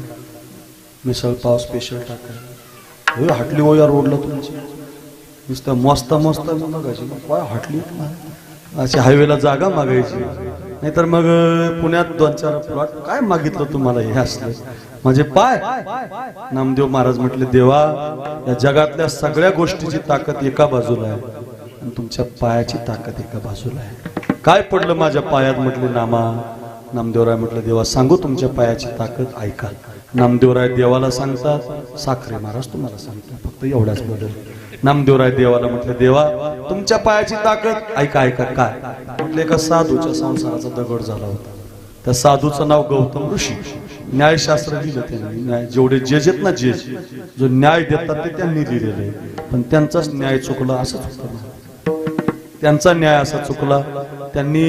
मिसळ पाव स्पेशल टाकायला. हाटली हो या रोडला तुमची नुसतं मस्त मस्त मागायची, काय हाटली अशी हायवेला जागा मागायची. नाहीतर मग पुण्यात 2-4 प्लॉट. काय मागितलं तुम्हाला हे असलं माझे पाय? नामदेव महाराज म्हटले, देवा या जगातल्या सगळ्या गोष्टीची ताकद एका बाजूला आहे आणि तुमच्या पायाची ताकद एका बाजूला आहे. काय पडलं माझ्या पायात? म्हटले, नामा. नामदेवराय म्हटलं, देवा सांगू तुमच्या पायाची ताकद, ऐका. नामदेवराय देवाला सांगतात, साखरे महाराज तुम्हाला सांगतो, फक्त एवढाच बदल. नामदेवराय देवाला म्हटले, देवा तुमच्या पायाची ताकद, ऐका ऐका. काय? म्हटले, एका साधूच्या संसाराचा दगड झाला होता. त्या साधूचं नाव गौतम ऋषी. न्यायशास्त्र लिहिलं त्यांनी. न्याय जेवढे जज आहेत ना, जज जो न्याय देतात ते त्यांनी लिहिलेले, पण त्यांचाच न्याय चुकला असंच होतं. त्यांचा न्याय असा चुकला. त्यांनी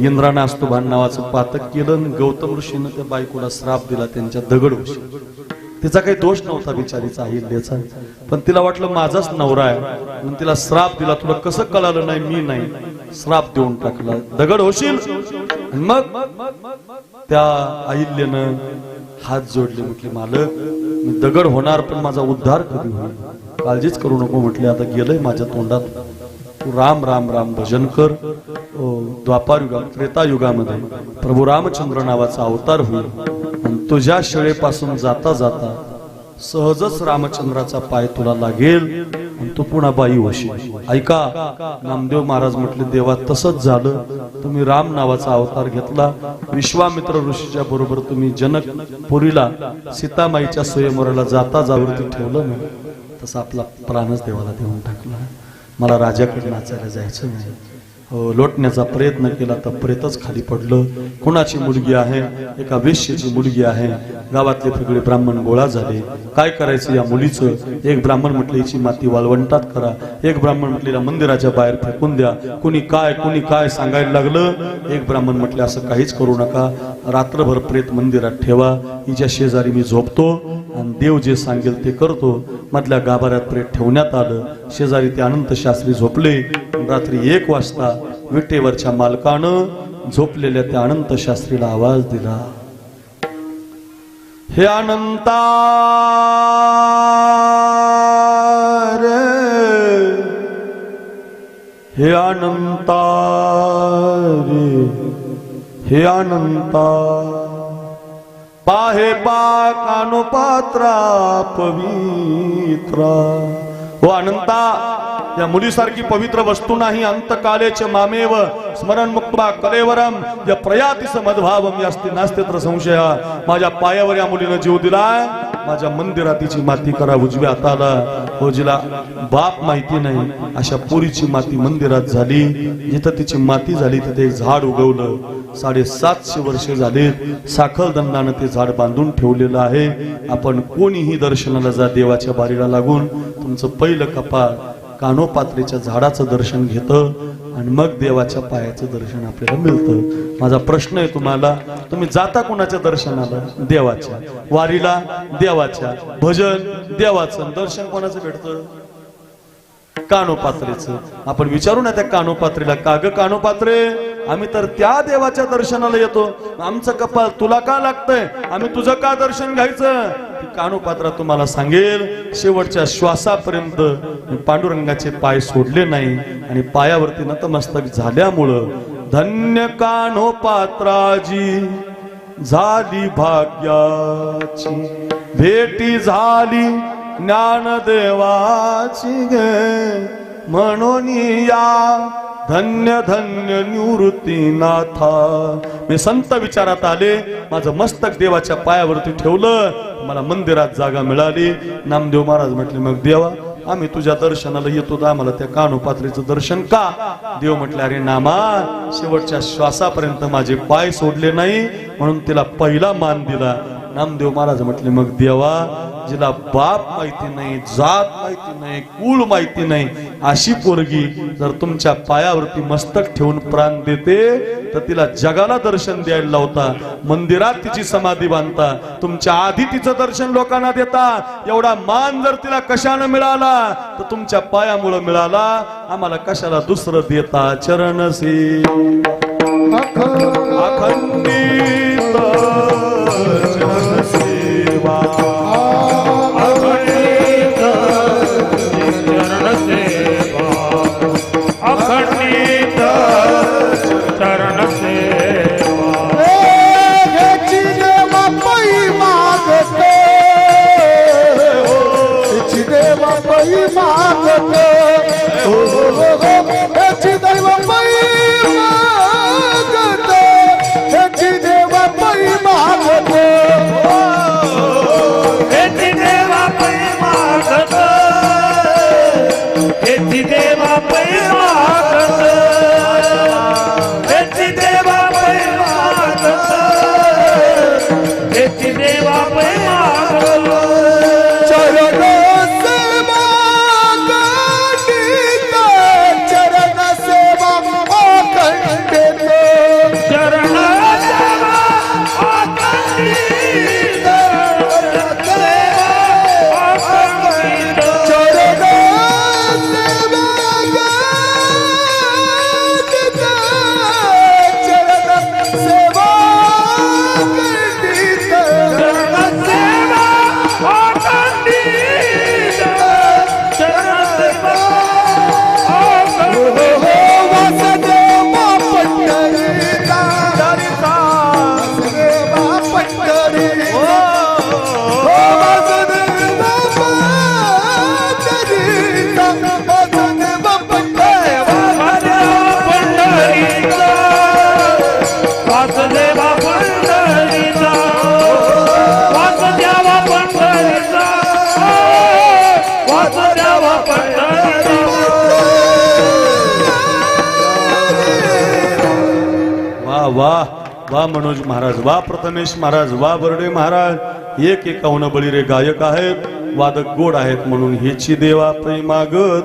इंद्राना अस्तुभान नावाचं पातक केलं. गौतम ऋषीनं त्या बायकोला श्राप दिला, त्यांच्या दगड. तिचा काही दोष नव्हता बिचारीचा, अहिल्याचा, पण तिला वाटलं माझाच नवरा आहे म्हणून तिला श्राप दिला. तुला कसं कळालं नाही? मी नाही, श्राप देऊन टाकला, दगड होशील. मग त्या अहिल्यानं हात जोडले, म्हटले, मालक मी दगड होणार पण माझा उद्धार कधी होईल, काळजीच करू नको. म्हटले, आता गेलंय माझ्या तोंडात, तू राम राम राम भजन कर. द्वापार युगात, त्रेता युगामध्ये प्रभू रामचंद्र नावाचा अवतार होईल आणि तुझ्या शिळेपासून जाता जाता सहजच रामचंद्राचा पाय तुला लागेल आणि तू पुन्हा बाई होशील. ऐका. नामदेव महाराज म्हटले, देवा तसंच झालं. तुम्ही राम नावाचा अवतार घेतला, विश्वामित्र ऋषीच्या बरोबर तुम्ही जनकपुरीला सीतामाईच्या स्वयंवराला जाता जावरती ठेवलं ना, तसं आपला प्राणच देवाला देऊन टाकला. मला राजाकडे नाचायला जायचं नाही. लोटण्याचा प्रयत्न केला तर प्रेतच खाली पडलं. कुणाची मुलगी आहे? एका वेश्येची मुलगी आहे. गावातले सगळे ब्राह्मण गोळा झाले. काय करायचं या मुलीचं? एक ब्राह्मण म्हटले, हिची माती वाळवंटात करा. एक ब्राह्मण म्हटलेला मंदिराच्या बाहेर फेकून द्या. कुणी काय सांगायला लागलं. एक ब्राह्मण म्हटले, असं काहीच करू नका, रात्रभर प्रेत मंदिरात ठेवा, हिच्या शेजारी मी झोपतो आणि देव जे सांगेल ते करतो. मधल्या गाभाऱ्यात प्रेत ठेवण्यात आलं. शेजारी ते अनंत शास्त्री झोपले. रात्री 1 वाजता विटेवरच्या मालकानं झोपलेल्या त्या अनंत शास्त्रीला आवाज दिला, हे अनंता रे, हे अनंता रे, हे अनंता, पाहे पा कानोपात्रा पवित्रा. हो अनंता, या मुलीसारखी पवित्र वस्तू नाही. अंतकालेच मामेव स्मरण मुक्ता कलेवरम या प्रयातीस मदभावम यास्ति नास्त्यत्र संशया. माझ्या पायावर या मुलीनं जीव दिलाय. माझ्या मंदिरात तिची माती करा उजव्या हाताला. हो, जिला बाप माहिती नाही अशा पोरीची माती मंदिरात झाली. जिथं तिची माती झाली तिथे एक झाड उगवलं. 750 वर्षे झाले साखर दंडानं ते झाड बांधून ठेवलेलं आहे. आपण कोणीही दर्शनाला जा, देवाच्या बारीला लागून तुमचं पहिलं कपाळ कानोपात्रेच्या झाडाचं दर्शन घेतं आणि मग देवाच्या पायाचं दर्शन आपल्याला मिळतं. माझा प्रश्न आहे तुम्हाला, तुम्ही जाता कोणाच्या दर्शनाला? देवाच्या. वारीला देवाच्या, भजन देवाचं, दर्शन कोणाचं भेटतं? कानोपात्रेचं. आपण विचारू ना त्या कानोपात्रेला, का ग कानोपात्रे, आम्ही तर त्या देवाच्या दर्शनाला येतो, आमचं कपाळ तुला का लागतंय, आम्ही तुझं का दर्शन घ्यायचं? कानोपात्रा तुम्हाला सांगेल, शेवटच्या श्वासापर्यंत पांडुरंगाचे पाय सोडले नाही आणि पायावरती नतमस्तक झाल्यामुळं धन्य कानोपात्राजी झाली भाग्याची, भेटी झाली ज्ञानदेवाची गे, म्हणून या धन्य धन्य निवृत्तीनाथा. मी संत विचारात आले, माझं मस्तक देवाच्या पायावरती ठेवलं, मला मंदिरात जागा मिळाली. नामदेव महाराज म्हटले, मग देवा आम्ही तुझ्या दर्शनाला येतो तर आम्हाला त्या कानोपात्रीचं दर्शन का? देव म्हटले, अरे नामा, शेवटच्या श्वासापर्यंत माझे पाय सोडले नाही म्हणून तिला पहिला मान दिला. नामदेव महाराज म्हटले, मग देवा, जिला बाप माहिती नाही, जात माहिती नाही, कुळ माहिती नाही, अशी पोरगी जर तुमच्या पायावरती मस्तक ठेवून प्राण देते तर तिला जगाला दर्शन द्यायला लावता, मंदिरात तिची समाधी बांधता, तुमच्या आधी तिचं दर्शन लोकांना देता. एवढा मान जर तिला कशानं मिळाला तर तुमच्या पायामुळे मिळाला, आम्हाला कशाला दुसरं देता. चरणसी अखंडित सेवा अखंडित चरण सेवा, अखंडित चरण सेवा. घ्यायची देवा पै मागते, घ्यायची देवा पै मागते, घ्यायची देवा पै मागते, घ्यायची देवा पै मागते. हेची देवा पै मागत, हेची देवा पै मागत, हेची देवा पै मागत, हेची देवा पै मागत. चरण सेवा खंडित, चरण सेवा अखंडित, चरण सेवा अखंडित, सेवा अखंडित. चरण सेवा खंडित, चरण सेवा खंडित, चरण सेवा अखंडित, चरण सेवा अखंडित. वासुदेव पंढरीचा, वासुदेव पंढरीचा, वासुदेव पंढरीचा, वासुदेव पंढरीचा. वासुदेवा पंढरीचा, वासुदेवा पंढरीचा, वासुदेवा पंढरीचा. वा वा वा मनोज महाराज, वा प्रथमेश महाराज, वा बर्डे महाराज. एक एकावन्न बळीरे गायक आहेत, वादक गोड आहेत, म्हणून हेची देवा पै मागत.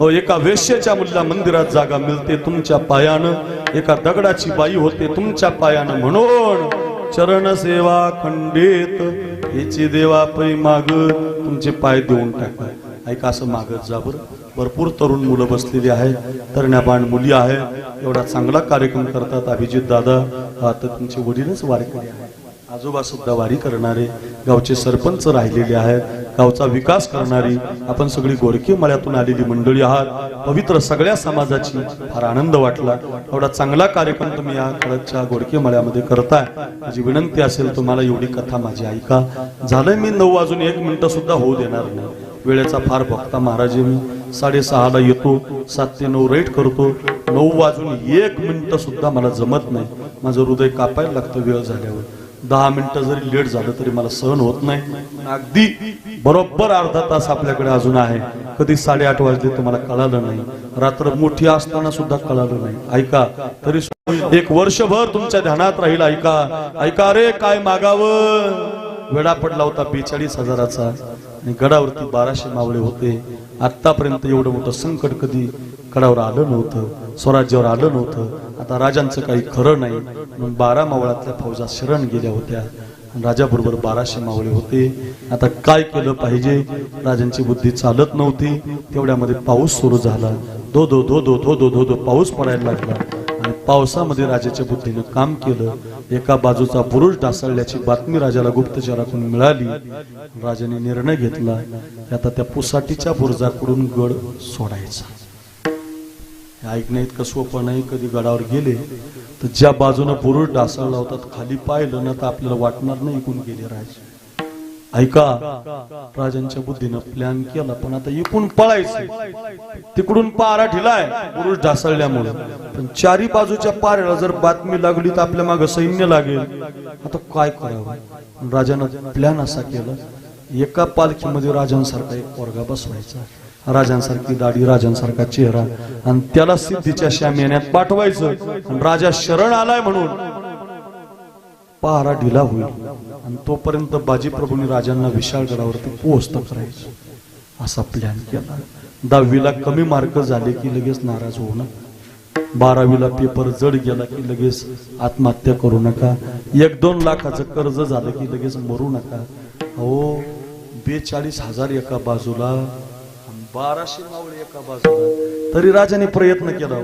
हो, एका वेश्येच्या मुलीला मंदिरात जागा मिळते तुमच्या पायानं, एका दगडाची बाई होते तुमच्या पायानं, म्हणून चरण सेवा खंडित, हेची देवा पै मागत. तुमचे पाय देऊन टाका. ऐका, असं मागत जा बरं. भरपूर तरुण मुलं बसलेली आहेत, तरण्याबाण मुली आहेत, एवढा चांगला कार्यक्रम करतात. अभिजित दादा, आता तुमचे वडीलच वारकरी आहेत, आजोबा सुद्धा वारी करणारे, गावचे सरपंच राहिलेले आहेत, गावचा विकास करणारी आपण सगळी गोरकी मळ्यातून आलेली मंडळी आहात. पवित्र सगळ्या समाजाची फार आनंद वाटला. एवढा चांगला कार्यक्रम तुम्ही या खळदच्या गोरकी मळ्यामध्ये करताय. माझी विनंती असेल तुम्हाला, एवढी कथा माझी ऐका. झालंय मी 9 वाजून 1 मिनिट सुद्धा होऊ देणार नाही. वेळेचा फार भक्ता महाराज, मी 6:30 येतो, 7 ते 9 रेट करतो. 9 वाजून 1 मिनिट सुद्धा मला जमत नाही. माझं हृदय कापायला लागतं वेळ झाल्यावर. 10 मिनिटं जरी लेट झालं तरी मला सहन होत नाही. अगदी बरोबर अर्धा तास आपल्याकडे अजून आहे. कधी 8:30 वाजले तुम्हाला कळालं नाही, रात्र मोठी असताना सुद्धा कळालं नाही. ऐका, तरी एक वर्षभर तुमच्या ध्यानात राहील. ऐका ऐका, रे काय मागावं. वेडा पडला होता 42,000चा आणि गडावरती 1200 मावळे होते. आतापर्यंत एवढं मोठं संकट कधी गडावर आलं नव्हतं, स्वराज्यावर आलं नव्हतं. आता राजांचं काही खरं नाही म्हणून 12 मावळातल्या फौजा शरण गेल्या होत्या. राजाबरोबर 1200 मावळे होते. आता काय केलं पाहिजे, राजांची बुद्धी चालत नव्हती. तेवढ्यामध्ये पाऊस सुरू झाला. धो धो धो धो धो धो धो धो पाऊस पडायला लागला आणि पावसामध्ये राजाच्या बुद्धीनं काम केलं. एका बाजूचा बुरुज ढासळल्याची बातमी राजाला गुप्तचराकडून मिळाली. राजाने निर्णय घेतला की आता त्या पुसाटीच्या बुरुजाकडून गड सोडायचा. ऐकणं इतकं सोपं नाही. कधी गडावर गेले तर ज्या बाजूने बुरुज ढासळला होता खाली पाहिलं ना तर आपल्याला वाटणार नाही इकून गेले राज. ऐका, राजांच्या बुद्धीनं प्लॅन केला, पण आता इकून पळायचं. तिकडून पारा ठिलाय बुरुज ढासळल्यामुळे, पण चारी बाजूच्या पाऱ्याला जर बातमी लागली तर आपल्या मागे सैन्य लागेल. आता काय करावं. राजानं प्लॅन असा केला, एका पालखीमध्ये राजांसारखा एक पोरगा बसवायचा. राजांसारखी दाढी, राजांसारखा चेहरा, आणि त्याला सिद्धीच्या शामियान्यात पाठवायचं, आणि राजा शरण आलाय म्हणून पहारा ढिला होईल, आणि तोपर्यंत बाजीप्रभूंनी राजांना विशाळगडावरती पोहोचत करायचं असा प्लॅन केला. 10वीला कमी मार्क झाले की लगेच नाराज होऊ नका. 12वीला पेपर जड गेला की लगेच आत्महत्या करू नका. 1-2 लाखाचं कर्ज झालं की लगेच मरू नका. अहो 42,000 एका बाजूला, 1200 मावळे एका बाजूला, तरी राजाने प्रयत्न केला.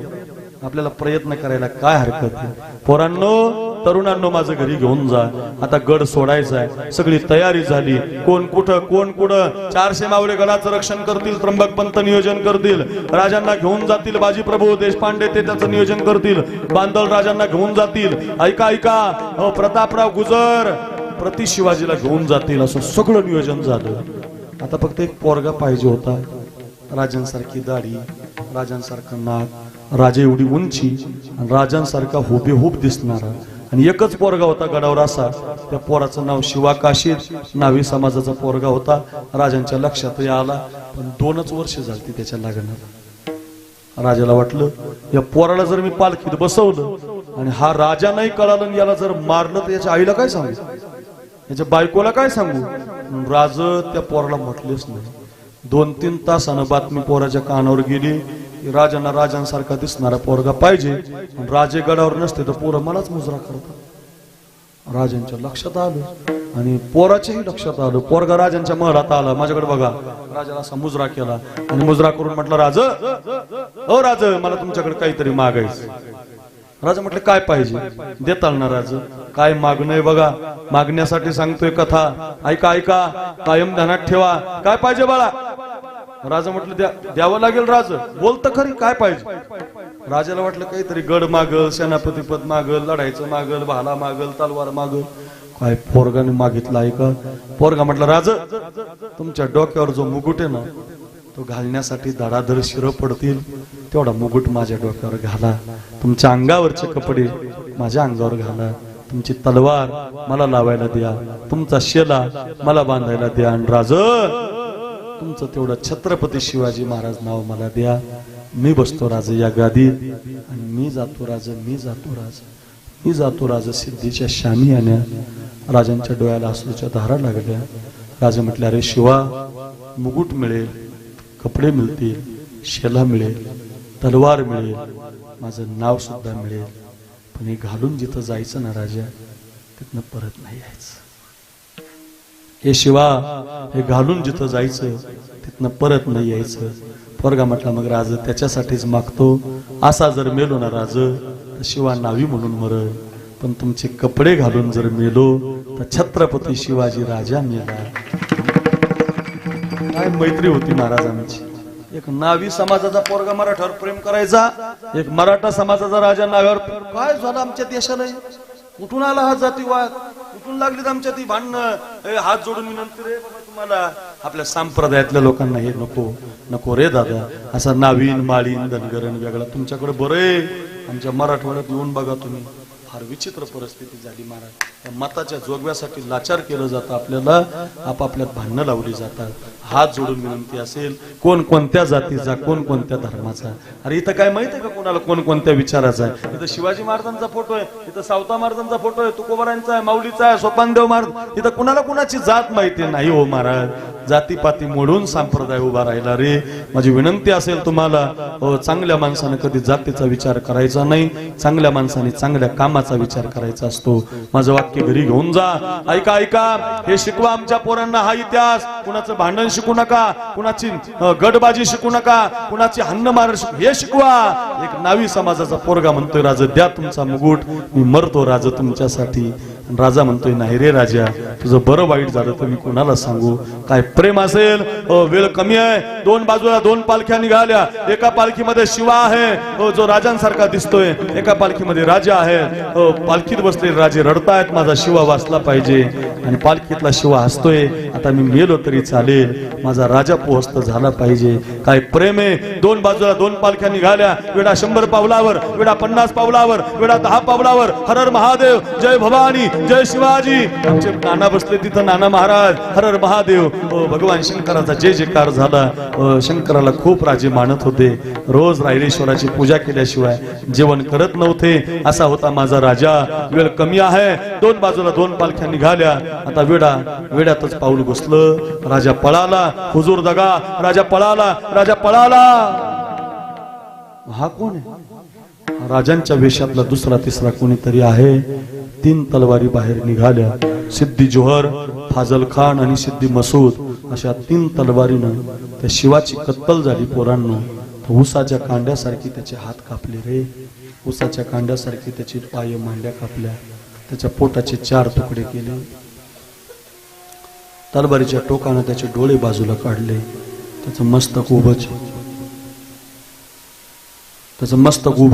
आपल्याला प्रयत्न करायला काय हरकत आहे? पोरांनो, तरुणांनो, माझं घरी घेऊन जा. आता गड सोडायचा आहे, सगळी तयारी झाली. कोण कुठं 400 मावळे गडाचं रक्षण करतील, त्र्यंबक पंत नियोजन करतील, राजांना घेऊन जातील. बाजीप्रभू देशपांडे ते त्याचं नियोजन करतील, बांदल राजांना घेऊन जातील. ऐका, प्रतापराव गुजर प्रति शिवाजीला घेऊन जातील, असं सगळं नियोजन झालं. आता फक्त एक पोरगा पाहिजे होता, राजांसारखी दाढी, राजांसारखं नाक, राजा एवढी उंची, आणि राजांसारखा हुबेहूब दिसणारा, आणि एकच पोरगा होता गडावर असा. त्या पोराचं नाव शिवा काशीद, नावी समाजाचा पोरगा होता. राजांच्या लक्षातही आला, पण 2च वर्ष झाली त्याच्या लग्नाला. राजाला वाटलं, या पोराला जर मी पालखीत बसवलं आणि हा राजा नाही कळालं, याला जर मारलं तर याच्या आईला काय सांगू, याच्या बायकोला काय सांगू. राज त्या पोराला म्हटलेच नाही. 2-3 तासानं बातमी पोराच्या कानावर गेली, राजांना राजांसारखा दिसणारा पोरगा पाहिजे, राजे गडावर नसते तर पोरं मलाच मुजरा करतात. राजांच्या लक्षात आलं, आणि पोराच्याही लक्षात आलं. पोरगा राजांच्या महलात आला, माझ्याकडे बघा. राजाला असा मुजरा केला, आणि मुजरा करून म्हटलं, राज, ओ राज, मला तुमच्याकडे काहीतरी मागायचं. राजा म्हटलं, काय पाहिजे? देताल ना राज? काय मागणं आहे बघा, मागण्यासाठी सांगतोय कथा. ऐका, कायम ध्यानात ठेवा. काय पाहिजे बाळा? राजा म्हटलं, द्यावं लागेल. राज बोलतं खरी, काय पाहिजे? राजाला वाटलं काहीतरी गड मागल, सेनापतीपद मागल, लढायचं मागल, भाला मागल, तलवार मागल. काय पोरगाने मागितलं आहे का? पोरगा म्हटलं, राज, तुमच्या डोक्यावर जो मुकुट आहे ना, तो घालण्यासाठी धडाधड शिरं पडतील, तेवढा मुकुट माझ्या डोक्यावर घाला. तुमच्या अंगावरचे कपडे माझ्या अंगावर घाला. तुमची तलवार मला लावायला द्या, तुमचा शेला मला बांधायला द्या, आणि राज, तुमचं तेवढं छत्रपती शिवाजी महाराज नाव मला द्या. मी बसतो राज या गादीत, आणि मी जातो राज सिद्धीच्या शामी आण्या. राजांच्या डोळ्याला अश्रूच्या धारा लागल्या. राजा म्हटले, अरे शिवा, मुकुट मिळेल, कपडे मिळतील, शेला मिळेल, तलवार मिळेल, माझं नाव सुद्धा मिळेल, पण हे घालून जिथं जायचं ना राजा, तिथनं परत नाही यायचं. हे शिवा, हे घालून जिथं जायचं तिथनं परत नाही यायचं. पोरगा म्हटला, मग राज, त्याच्यासाठीच मागतो. असा जर मेलो ना राज, तर शिवा नावी म्हणून मरल, पण तुमचे कपडे घालून जर मेलो तर छत्रपती शिवाजी राजा मेला. काय मैत्री होती महाराजांची. एक नावी समाजाचा पोरगा मराठावर प्रेम करायचा, एक मराठा समाजाचा राजा नाव्यावर. काय झालं आमच्या देशाला? कुठून आला हा जातीवाद? कुठून लागलीत आमच्या ती भांडणं? हात जोडून विनंती रे बाबा तुम्हाला, आपल्या संप्रदायातल्या लोकांना हे नको रे दादा. असा नावीन, माळीन, धनगरण वेगळा तुमच्याकडे बरं आहे. आमच्या मराठवाड्यात येऊन बघा तुम्ही, फार विचित्र परिस्थिती झाली महाराज. मताच्या जोगव्यासाठी लाचार केलं जातं, आपल्याला आपापल्यात भांडणं लावली जातात. हात जोडून विनंती असेल, कोण कोणत्या जातीचा, कोण कोणत्या धर्माचा. अरे इथं काय माहित आहे का कोणाला कोण कोणत्या विचाराचा आहे? इथं शिवाजी महाराजांचा फोटो आहे, इथं सावता महाराजांचा फोटो आहे, तुकोबारांचा आहे, माऊलीचा आहे, सोपानदेव महाराज. इथं कुणाला कुणाची जात माहिती नाही हो महाराज. जातीपाती मोडून संप्रदाय उभा राहिला रे. माझी विनंती असेल तुम्हाला, चांगल्या माणसाने कधी जातीचा विचार करायचा नाही. चांगल्या माणसाने चांगल्या कामाचा विचार करायचा असतो. माझं वाक्य घरी घेऊन जा. ऐका, हे शिकवा आमच्या पोरांना हा इतिहास. कुणाचं भांडण शिकू नका, कुणाची गडबाजी शिकू नका, कुणाची हन्न मार हे शिकवा. एक नावी समाजाचा पोरगा म्हणतोय, राजा द्या तुमचा मुकुट, मी मरतो राजा तुमच्यासाठी. राजा म्हणतोय, नाही रे राजा, तुझं बरं वाईट झालं तर मी कोणाला सांगू. काय प्रेम असेल. वेळ कमी आहे. 2 बाजूला 2 पालख्या निघाल्या. एका पालखीमध्ये शिवा आहे, जो राजांसारखा दिसतोय. एका पालखीमध्ये राजा आहे. पालखीत बसलेले राजे रडतायत, माझा शिवा वाचला पाहिजे. आणि पालखीतला शिवा हसतोय, आता मी मेलो तरी चालेल, माझा राजा पोहोचत झाला पाहिजे. काय प्रेम आहे. 2 बाजूला 2 पालख्या निघाल्या. वेळा 100 पावलावर, वेळा 50 पावलावर, वेळा 10 पावलावर. हर हर महादेव, जय भवानी, जय शिवाजी. आमचे नाना बसले तिथं, नाना महाराज हर हर महादेव. भगवान शंकराचा जय जयकार झाला. शंकराला खूप राजे मानत होते. रोज रायरेश्वराची पूजा केल्याशिवाय जेवण करत नव्हते. असा होता माझा राजा. वेळ कमी आहे, दोन बाजूला दोन पालख्या निघाल्या. आता वेड्यातच पाऊल घुसलं. राजा पळाला. हुजूर दगा. राजा पळाला. राजा पळाला. हा कोण आहे? राजांच्या वेशातला दुसरा तिसरा कोणीतरी आहे. 3 तलवारी बाहेर निघाल्या. सिद्धी जोहर, फाजल खान आणि सिद्धी मसूद अशा 3 तलवारीनं त्या शिवाची कत्तल झाली. पोरांनो, ऊसाच्या कांड्यासारखी त्याचे हात कापले रे. ऊसाच्या कांड्यासारखी त्याची पाय मांड्या कापल्या. त्याच्या पोटाचे 4 तुकडे केले. तलवारीच्या टोकानं त्याचे डोळे बाजूला काढले. त्याचं मस्तक उभं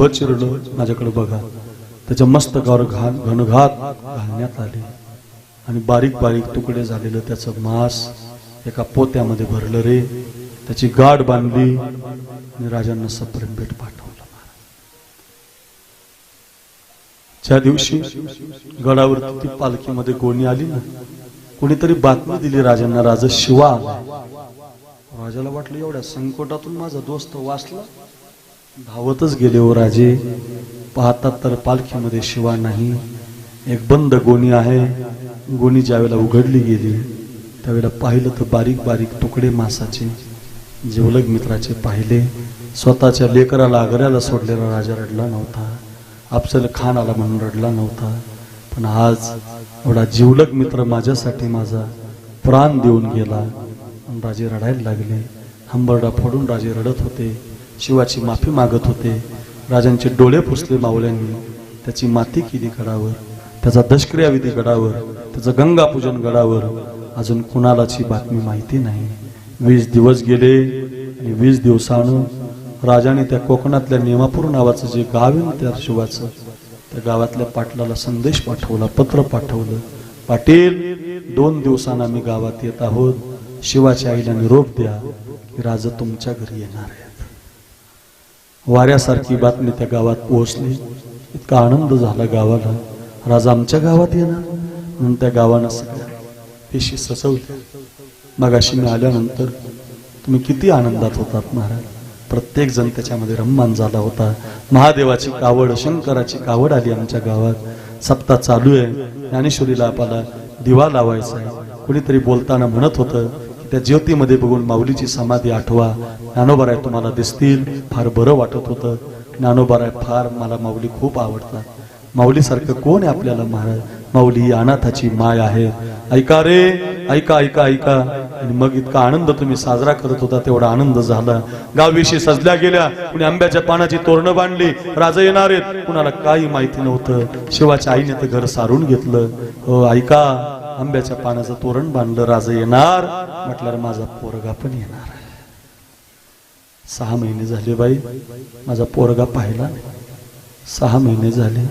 चिरलं. माझ्याकडे बघा. त्याच्या मस्तकावर घनघात घालण्यात आले आणि बारीक बारीक तुकडे झालेलं त्याचं मांस एका पोत्यामध्ये भरलं रे. त्याची गाठ बांधली आणि राजांना सप्रेम भेट पाठवलं. ज्या दिवशी गडावरती ती पालखीमध्ये गोणी आली ना, कोणीतरी बातमी दिली राजांना, राजा शिवा आला. राजाला वाटलं एवढ्या संकटातून माझा दोस्त वाचला. धावतच गेले हो राजे. पाहतात तर पालखीमध्ये शिवा नाही. एक बंद गोणी आहे. गोणी ज्यावेळेला उघडली गेली त्यावेळेला पाहिलं तर बारीक बारीक तुकडे मांसाचे. जिवलग मित्राचे पाहिले. स्वतःच्या लेकराला आग्र्याला सोडलेला राजा रडला नव्हता. अफजल खान आला म्हणून रडला नव्हता. पण आज एवढा जिवलग मित्र माझ्यासाठी माझा प्राण देऊन गेला. राजे रडायला लागले. हंबरडा फोडून राजे रडत होते. शिवाची माफी मागत होते. राजांचे डोळे पुसले मावळ्यांनी. त्याची माती केली गडावर. त्याचा दशक्रिया विधी गडावर. त्याचं गंगा पूजन गडावर. अजून कुणालाची बातमी माहिती नाही. 20 दिवस गेले आणि 20 दिवसानं राजाने त्या कोकणातल्या नेमापूर नावाचं जे गाव आहे ना त्या शिवाचं, त्या गावातल्या पाटलाला संदेश पाठवला, पत्र पाठवलं. पाटील, 2 दिवसांना मी गावात येत आहोत. शिवाच्या आईला निरोप द्या की राजा तुमच्या घरी येणार आहेत. वाऱ्यासारखी बातमी त्या गावात पोहोचली. इतका आनंद झाला गावाला. राजा आमच्या गावात येणार म्हणून त्या गावानं सगळ्या पेशी सजवल्या. मगाशी मी आल्यानंतर तुम्ही किती आनंदात होतात महाराज. प्रत्येक जण त्याच्यामध्ये रममान झाला होता. महादेवाची कावड, शंकराची कावड आली आमच्या गावात. सप्ताह चालू आहे. ज्ञानेश्वरीला आपल्याला दिवा लावायचा आहे. कोणीतरी बोलताना म्हणत होतं की त्या ज्योतीमध्ये बघून माऊलीची समाधी आठवा. ज्ञानोबाराय तुम्हाला दिसतील. फार बरं वाटत होतं. ज्ञानोबाराय फार मला माऊली खूप आवडतात. माऊलीसारखं कोण आहे आपल्याला महाराज. माऊली ही अनाथाची माय आहे. ऐका रे, ऐका ऐका ऐका. आणि मग इतका आनंद तुम्ही साजरा करत होता. तेवढा आनंद झाला. गावविषयी सजल्या गेल्या. कुणी आंब्याच्या पानाची तोरणं बांधली. राजा येणार आहेत. कुणाला काही माहिती नव्हतं. शिवाच्या आईने तर घर सारून घेतलं. हो ऐका, आंब्याच्या पानाचं तोरण बांधलं. राजा येणार म्हटल्यावर माझा पोरगा पण येणार. 6 महिने झाले बाई, माझा पोरगा पाहिला नाही. 6 महिने झाले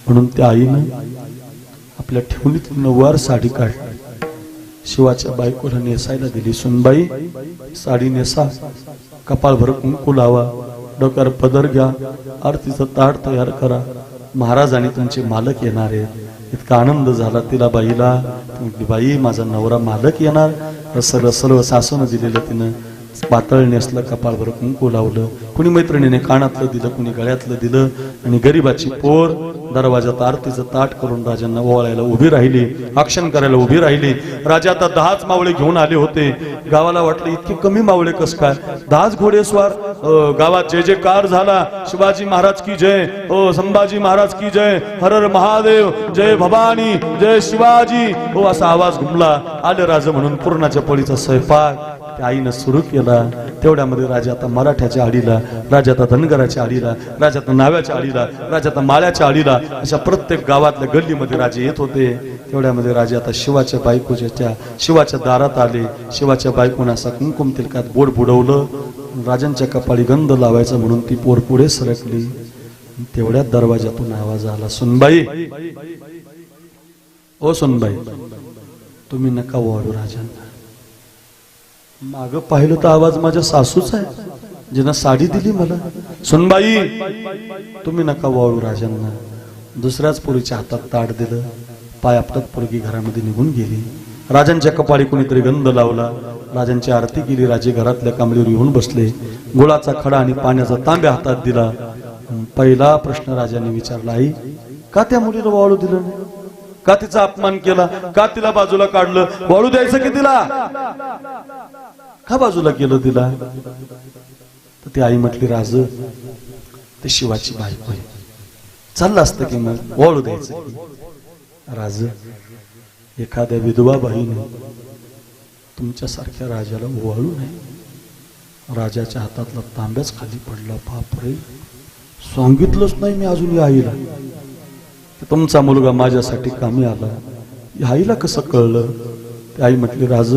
म्हणून त्या आईनं आपल्या ठेवणीतून नऊवार साडी काढली. शिवाच्या बायकोला नेसायला दिली. सुनबाई, साडी नेसा, कपाळभर कुंकू लावा, डोक्यावर पदर घ्या, आरतीचं ताट तयार करा. महाराज आणि तुमचे मालक येणार आहेत. इतका आनंद झाला तिला बाईला. बाई, माझा नवरा मालक येणार. सर्व सासून दिलेलं तिनं पातळ नेसलं, कपाळभर कुंकू लावलं. कुणी मैत्रिणीने कानातलं दिलं, कुणी गळ्यातलं दिलं. आणि गरीबाची पोर दरवाजात आरतीचं ताट करून राजांना ओवाळायला उभी राहिली, आक्षण करायला उभी राहिली. राजा आता 10च मावळे घेऊन आले होते. गावाला वाटलं इतके कमी मावळे कस काय. 10च घोडेस्वार. गावात जय जयकार झाला. शिवाजी महाराज की जय, संभाजी महाराज की जय, हर हर महादेव, जय भवानी, जय शिवाजी, हो असा आवाज घुमला. आले राजा म्हणून पूर्णाच्या पोळीचा स्वयंपाक त्या आईनं सुरू केला. तेवढ्यामध्ये राजा आता मराठ्याच्या आडीला, राजा आता धनगराच्या आडीला, राजा आता नाव्याच्या आडीला, राजा आता माळ्याच्या आडीला, अशा प्रत्येक गावातल्या गल्लीमध्ये राजे येत होते. तेवढ्यामध्ये राजा आता शिवाच्या बायकोच्या शिवाच्या दारात आले. शिवाच्या बायकोनं असा कुंकुम तिलकात बोट बुडवलं. राजांच्या कपाळी गंध लावायचं म्हणून ती पोर पुढे सरकली. तेवढ्यात दरवाजातून आवाज आला, सुनबाई, ओ सुनबाई, तुम्ही नका वाढू राजांना. माग पाहिलं तर आवाज माझ्या सासूच आहे, जिनं साडी दिली मला. सुनबाई, तुम्ही नका वाळू राजांना. दुसऱ्याच पोरीच्या हातात ताट दिलं. पाय आपटत पोरगी घरामध्ये निघून गेली. राजांच्या कपाळी कोणीतरी गंध लावला. राजांची आरती केली. राजे घरातल्या कांबळीवर येऊन बसले. गुळाचा खडा आणि पाण्याचा तांब्या हातात दिला. पहिला प्रश्न राजाने विचारला, आई का त्या मुलीला वाळू दिलं नाही? का तिचा अपमान केला? का तिला बाजूला काढलं? वाळू द्यायचं की तिला? का बाजूला केलं तिला? तर ती आई म्हटली, राज ते शिवाची बायको आहे. चाललं असतं की मग वाळू द्यायचं की. राज एखाद्या विधवा बाईने तुमच्यासारख्या राजाला ओवाळू नाही. राजाच्या हातातला तांब्याच खाली पडला. बापरे, सांगितलंच नाही मी अजून या आईला की तुमचा मुलगा माझ्यासाठी कामी आला. या आईला कसं कळलं? ती आई म्हटली, राज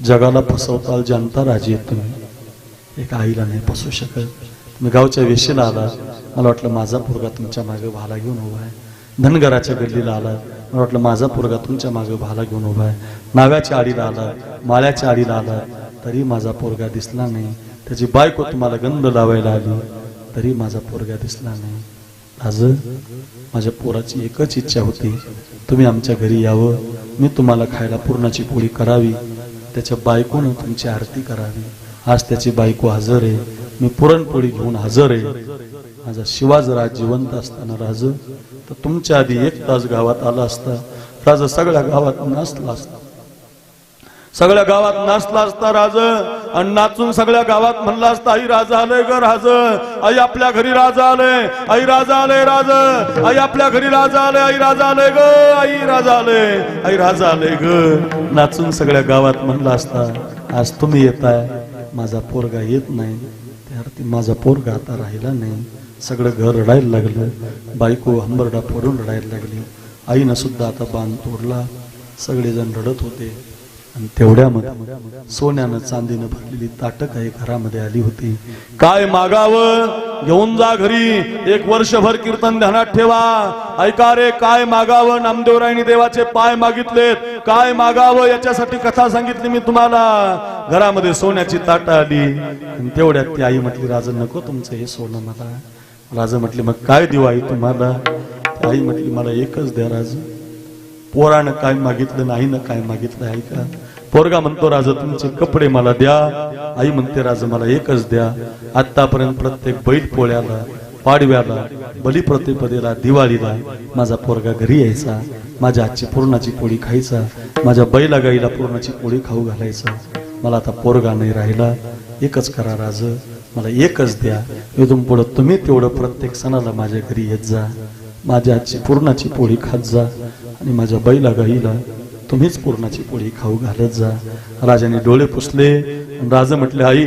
जगाला फसवताल जनता राजी आहे तुम्ही, एक आईला नाही फसवू शकत. तुम्ही गावच्या वेशीला आला, मला वाटलं माझा पोरगा तुमच्या मागे भाला घेऊन उभा आहे. धनगराच्या गल्लीला आला, मला वाटलं माझा पोरगा तुमच्या मागे भाला घेऊन उभा आहे. नाव्याच्या आडीला आला, माळ्याच्या आडीला आला, तरी माझा पोरगा दिसला नाही. त्याची बायको तुम्हाला गंध लावायला आली, तरी माझा पोरगा दिसला नाही. आज माझ्या पोराची एकच इच्छा होती, तुम्ही आमच्या घरी यावं, मी तुम्हाला खायला पुरणाची पोळी करावी, त्याच्या बायकोनं तुमची आरती करावी. आज त्याची बायको हजर आहे, मी पुरणपोळी घेऊन हजर आहे. माझा शिवा जर जिवंत असताना राज तर तुमच्या आधी 1 तास गावात आला असता. राज सगळ्या गावात नाचला असता, सगळ्या गावात नाचला असता राज. आणि नाचून सगळ्या गावात म्हणला असता, आई राजा आले ग राज, आई आपल्या घरी राजा आले, आई राजा आले राज, आई आपल्या घरी राजा आले, आई राजा आले ग, आई राजा आले, आई राजा आले ग. नाचून सगळ्या गावात म्हणला असता. आज तुम्ही येताय, माझा पोरगा येत नाही. त्यावरती माझा पोरगा आता राहिला नाही. सगळं घर रडायला लागलं. बायको हंबरडा फोडून रडायला लागली. आईनं सुद्धा आता बांध तोडला. सगळेजण रडत होते. आणि तेवढ्यामध्ये सोन्यानं चांदीनं भरलेली ताटं काही घरामध्ये आली होती. काय मागावं घेऊन जा घरी, 1 वर्षभर कीर्तन ध्यानात ठेवा. ऐका रे, काय मागावं? नामदेवरायांनी देवाचे पाय मागितलेत. काय मागावं याच्यासाठी कथा सांगितली मी तुम्हाला. घरामध्ये सोन्याची ताटं आली. आणि तेवढ्यात ती आई म्हटली, राज नको तुमचं हे सोनं मला. राजा म्हटले, मग काय देऊ आई तुम्हाला? आई म्हटली, मला एकच द्या राज. पोरानं काय मागितलं नाही ना, काय मागितलं ऐका. पोरगा म्हणतो, राजा तुमचे कपडे मला द्या. आई म्हणते, राजा मला एकच द्या. आतापर्यंत प्रत्येक बैल पोळ्याला, पाडव्याला, बलिप्रतिपदेला, दिवाळीला माझा पोरगा घरी यायचा. माझ्या हातची पुरणाची पोळी खायचा. माझ्या बैला गाईला पुरणाची पोळी खाऊ घालायचा. मला आता पोरगा नाही राहिला. एकच करा राज, मला एकच द्या. इथून पुढे तुम्ही तेवढं प्रत्येक सणाला माझ्या घरी येत जा. माझ्या हातची पुरणाची पोळी खात जा. आणि माझ्या बैला गाईला तुम्हीच पुरणाची पोळी खाऊ घालत जा. राजाने डोळे पुसले. राजा म्हटले, आई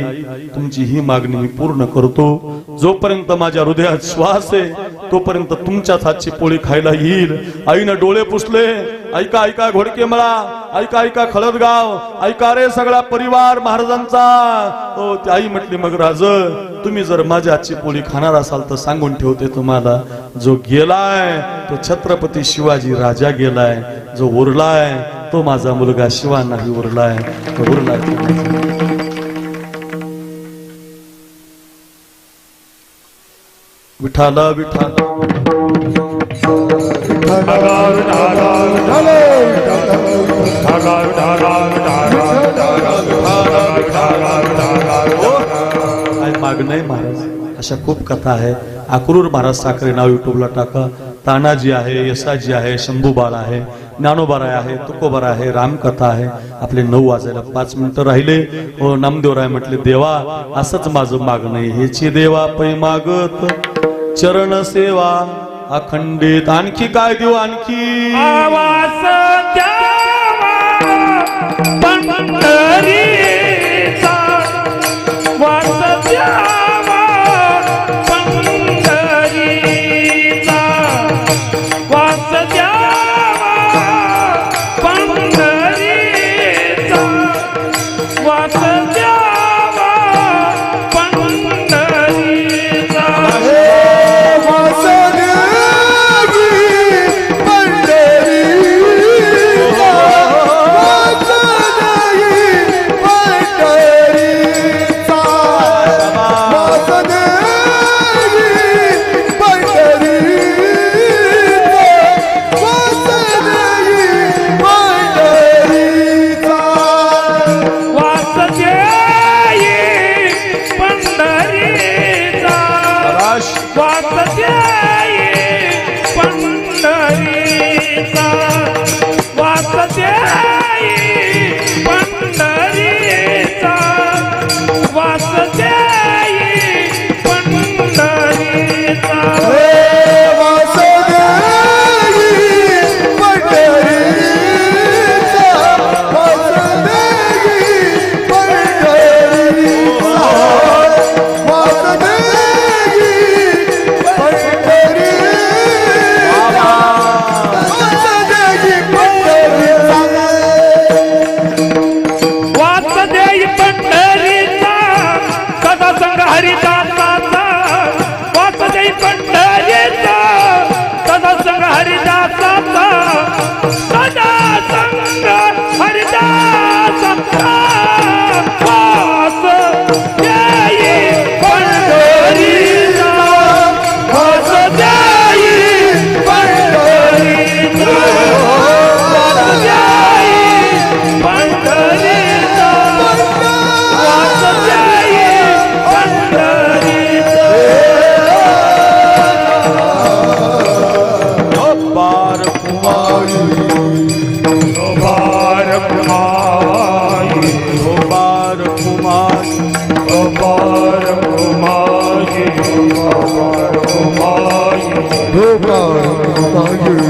तुमची ही मागणी मी पूर्ण करतो. जोपर्यंत माझ्या हृदयात श्वास आहे तोपर्यंत तुमच्याच हातची पोळी खायला येईल. आईनं डोळे पुसले. ऐका ऐका घोडके मळा, ऐका ऐका खळदगाव, ऐका रे सगळा परिवार महाराजांचा. हो, ती आई म्हटली, मग राज तुम्ही जर माझ्या हातची पोळी खाणार असाल तर सांगून ठेवते तुम्हाला, जो गेलाय तो छत्रपती शिवाजी राजा गेलाय. जो उरलाय तो माझा मुलगा शिवा नाही उरलाय. तो उरलाय विठाला विठाला काय माग नाही महाराज. अशा खूप कथा आहे. अक्रूर महाराज साखरे नाव युट्यूबला टाका. तानाजी आहे, यसाजी आहे, शंभूबाळ आहे, ज्ञानोबाराय आहे, तुकोबार आहे, रामकथा आहे. आपले 9 वाजायला 5 मिनिटं राहिले. हो, नामदेवराय म्हटले, देवा असंच माझं मागणं आहे. हेची देवा पै मागत चरण सेवा अखंडित. आणखी काय देऊ? आणखी आवास द्यावा पंढरीचा, वास द्यावा पंढरीचा, वास द्यावा पंढरीचा, वास द्यावा पंढरीचा. पंढरी धोका काळजी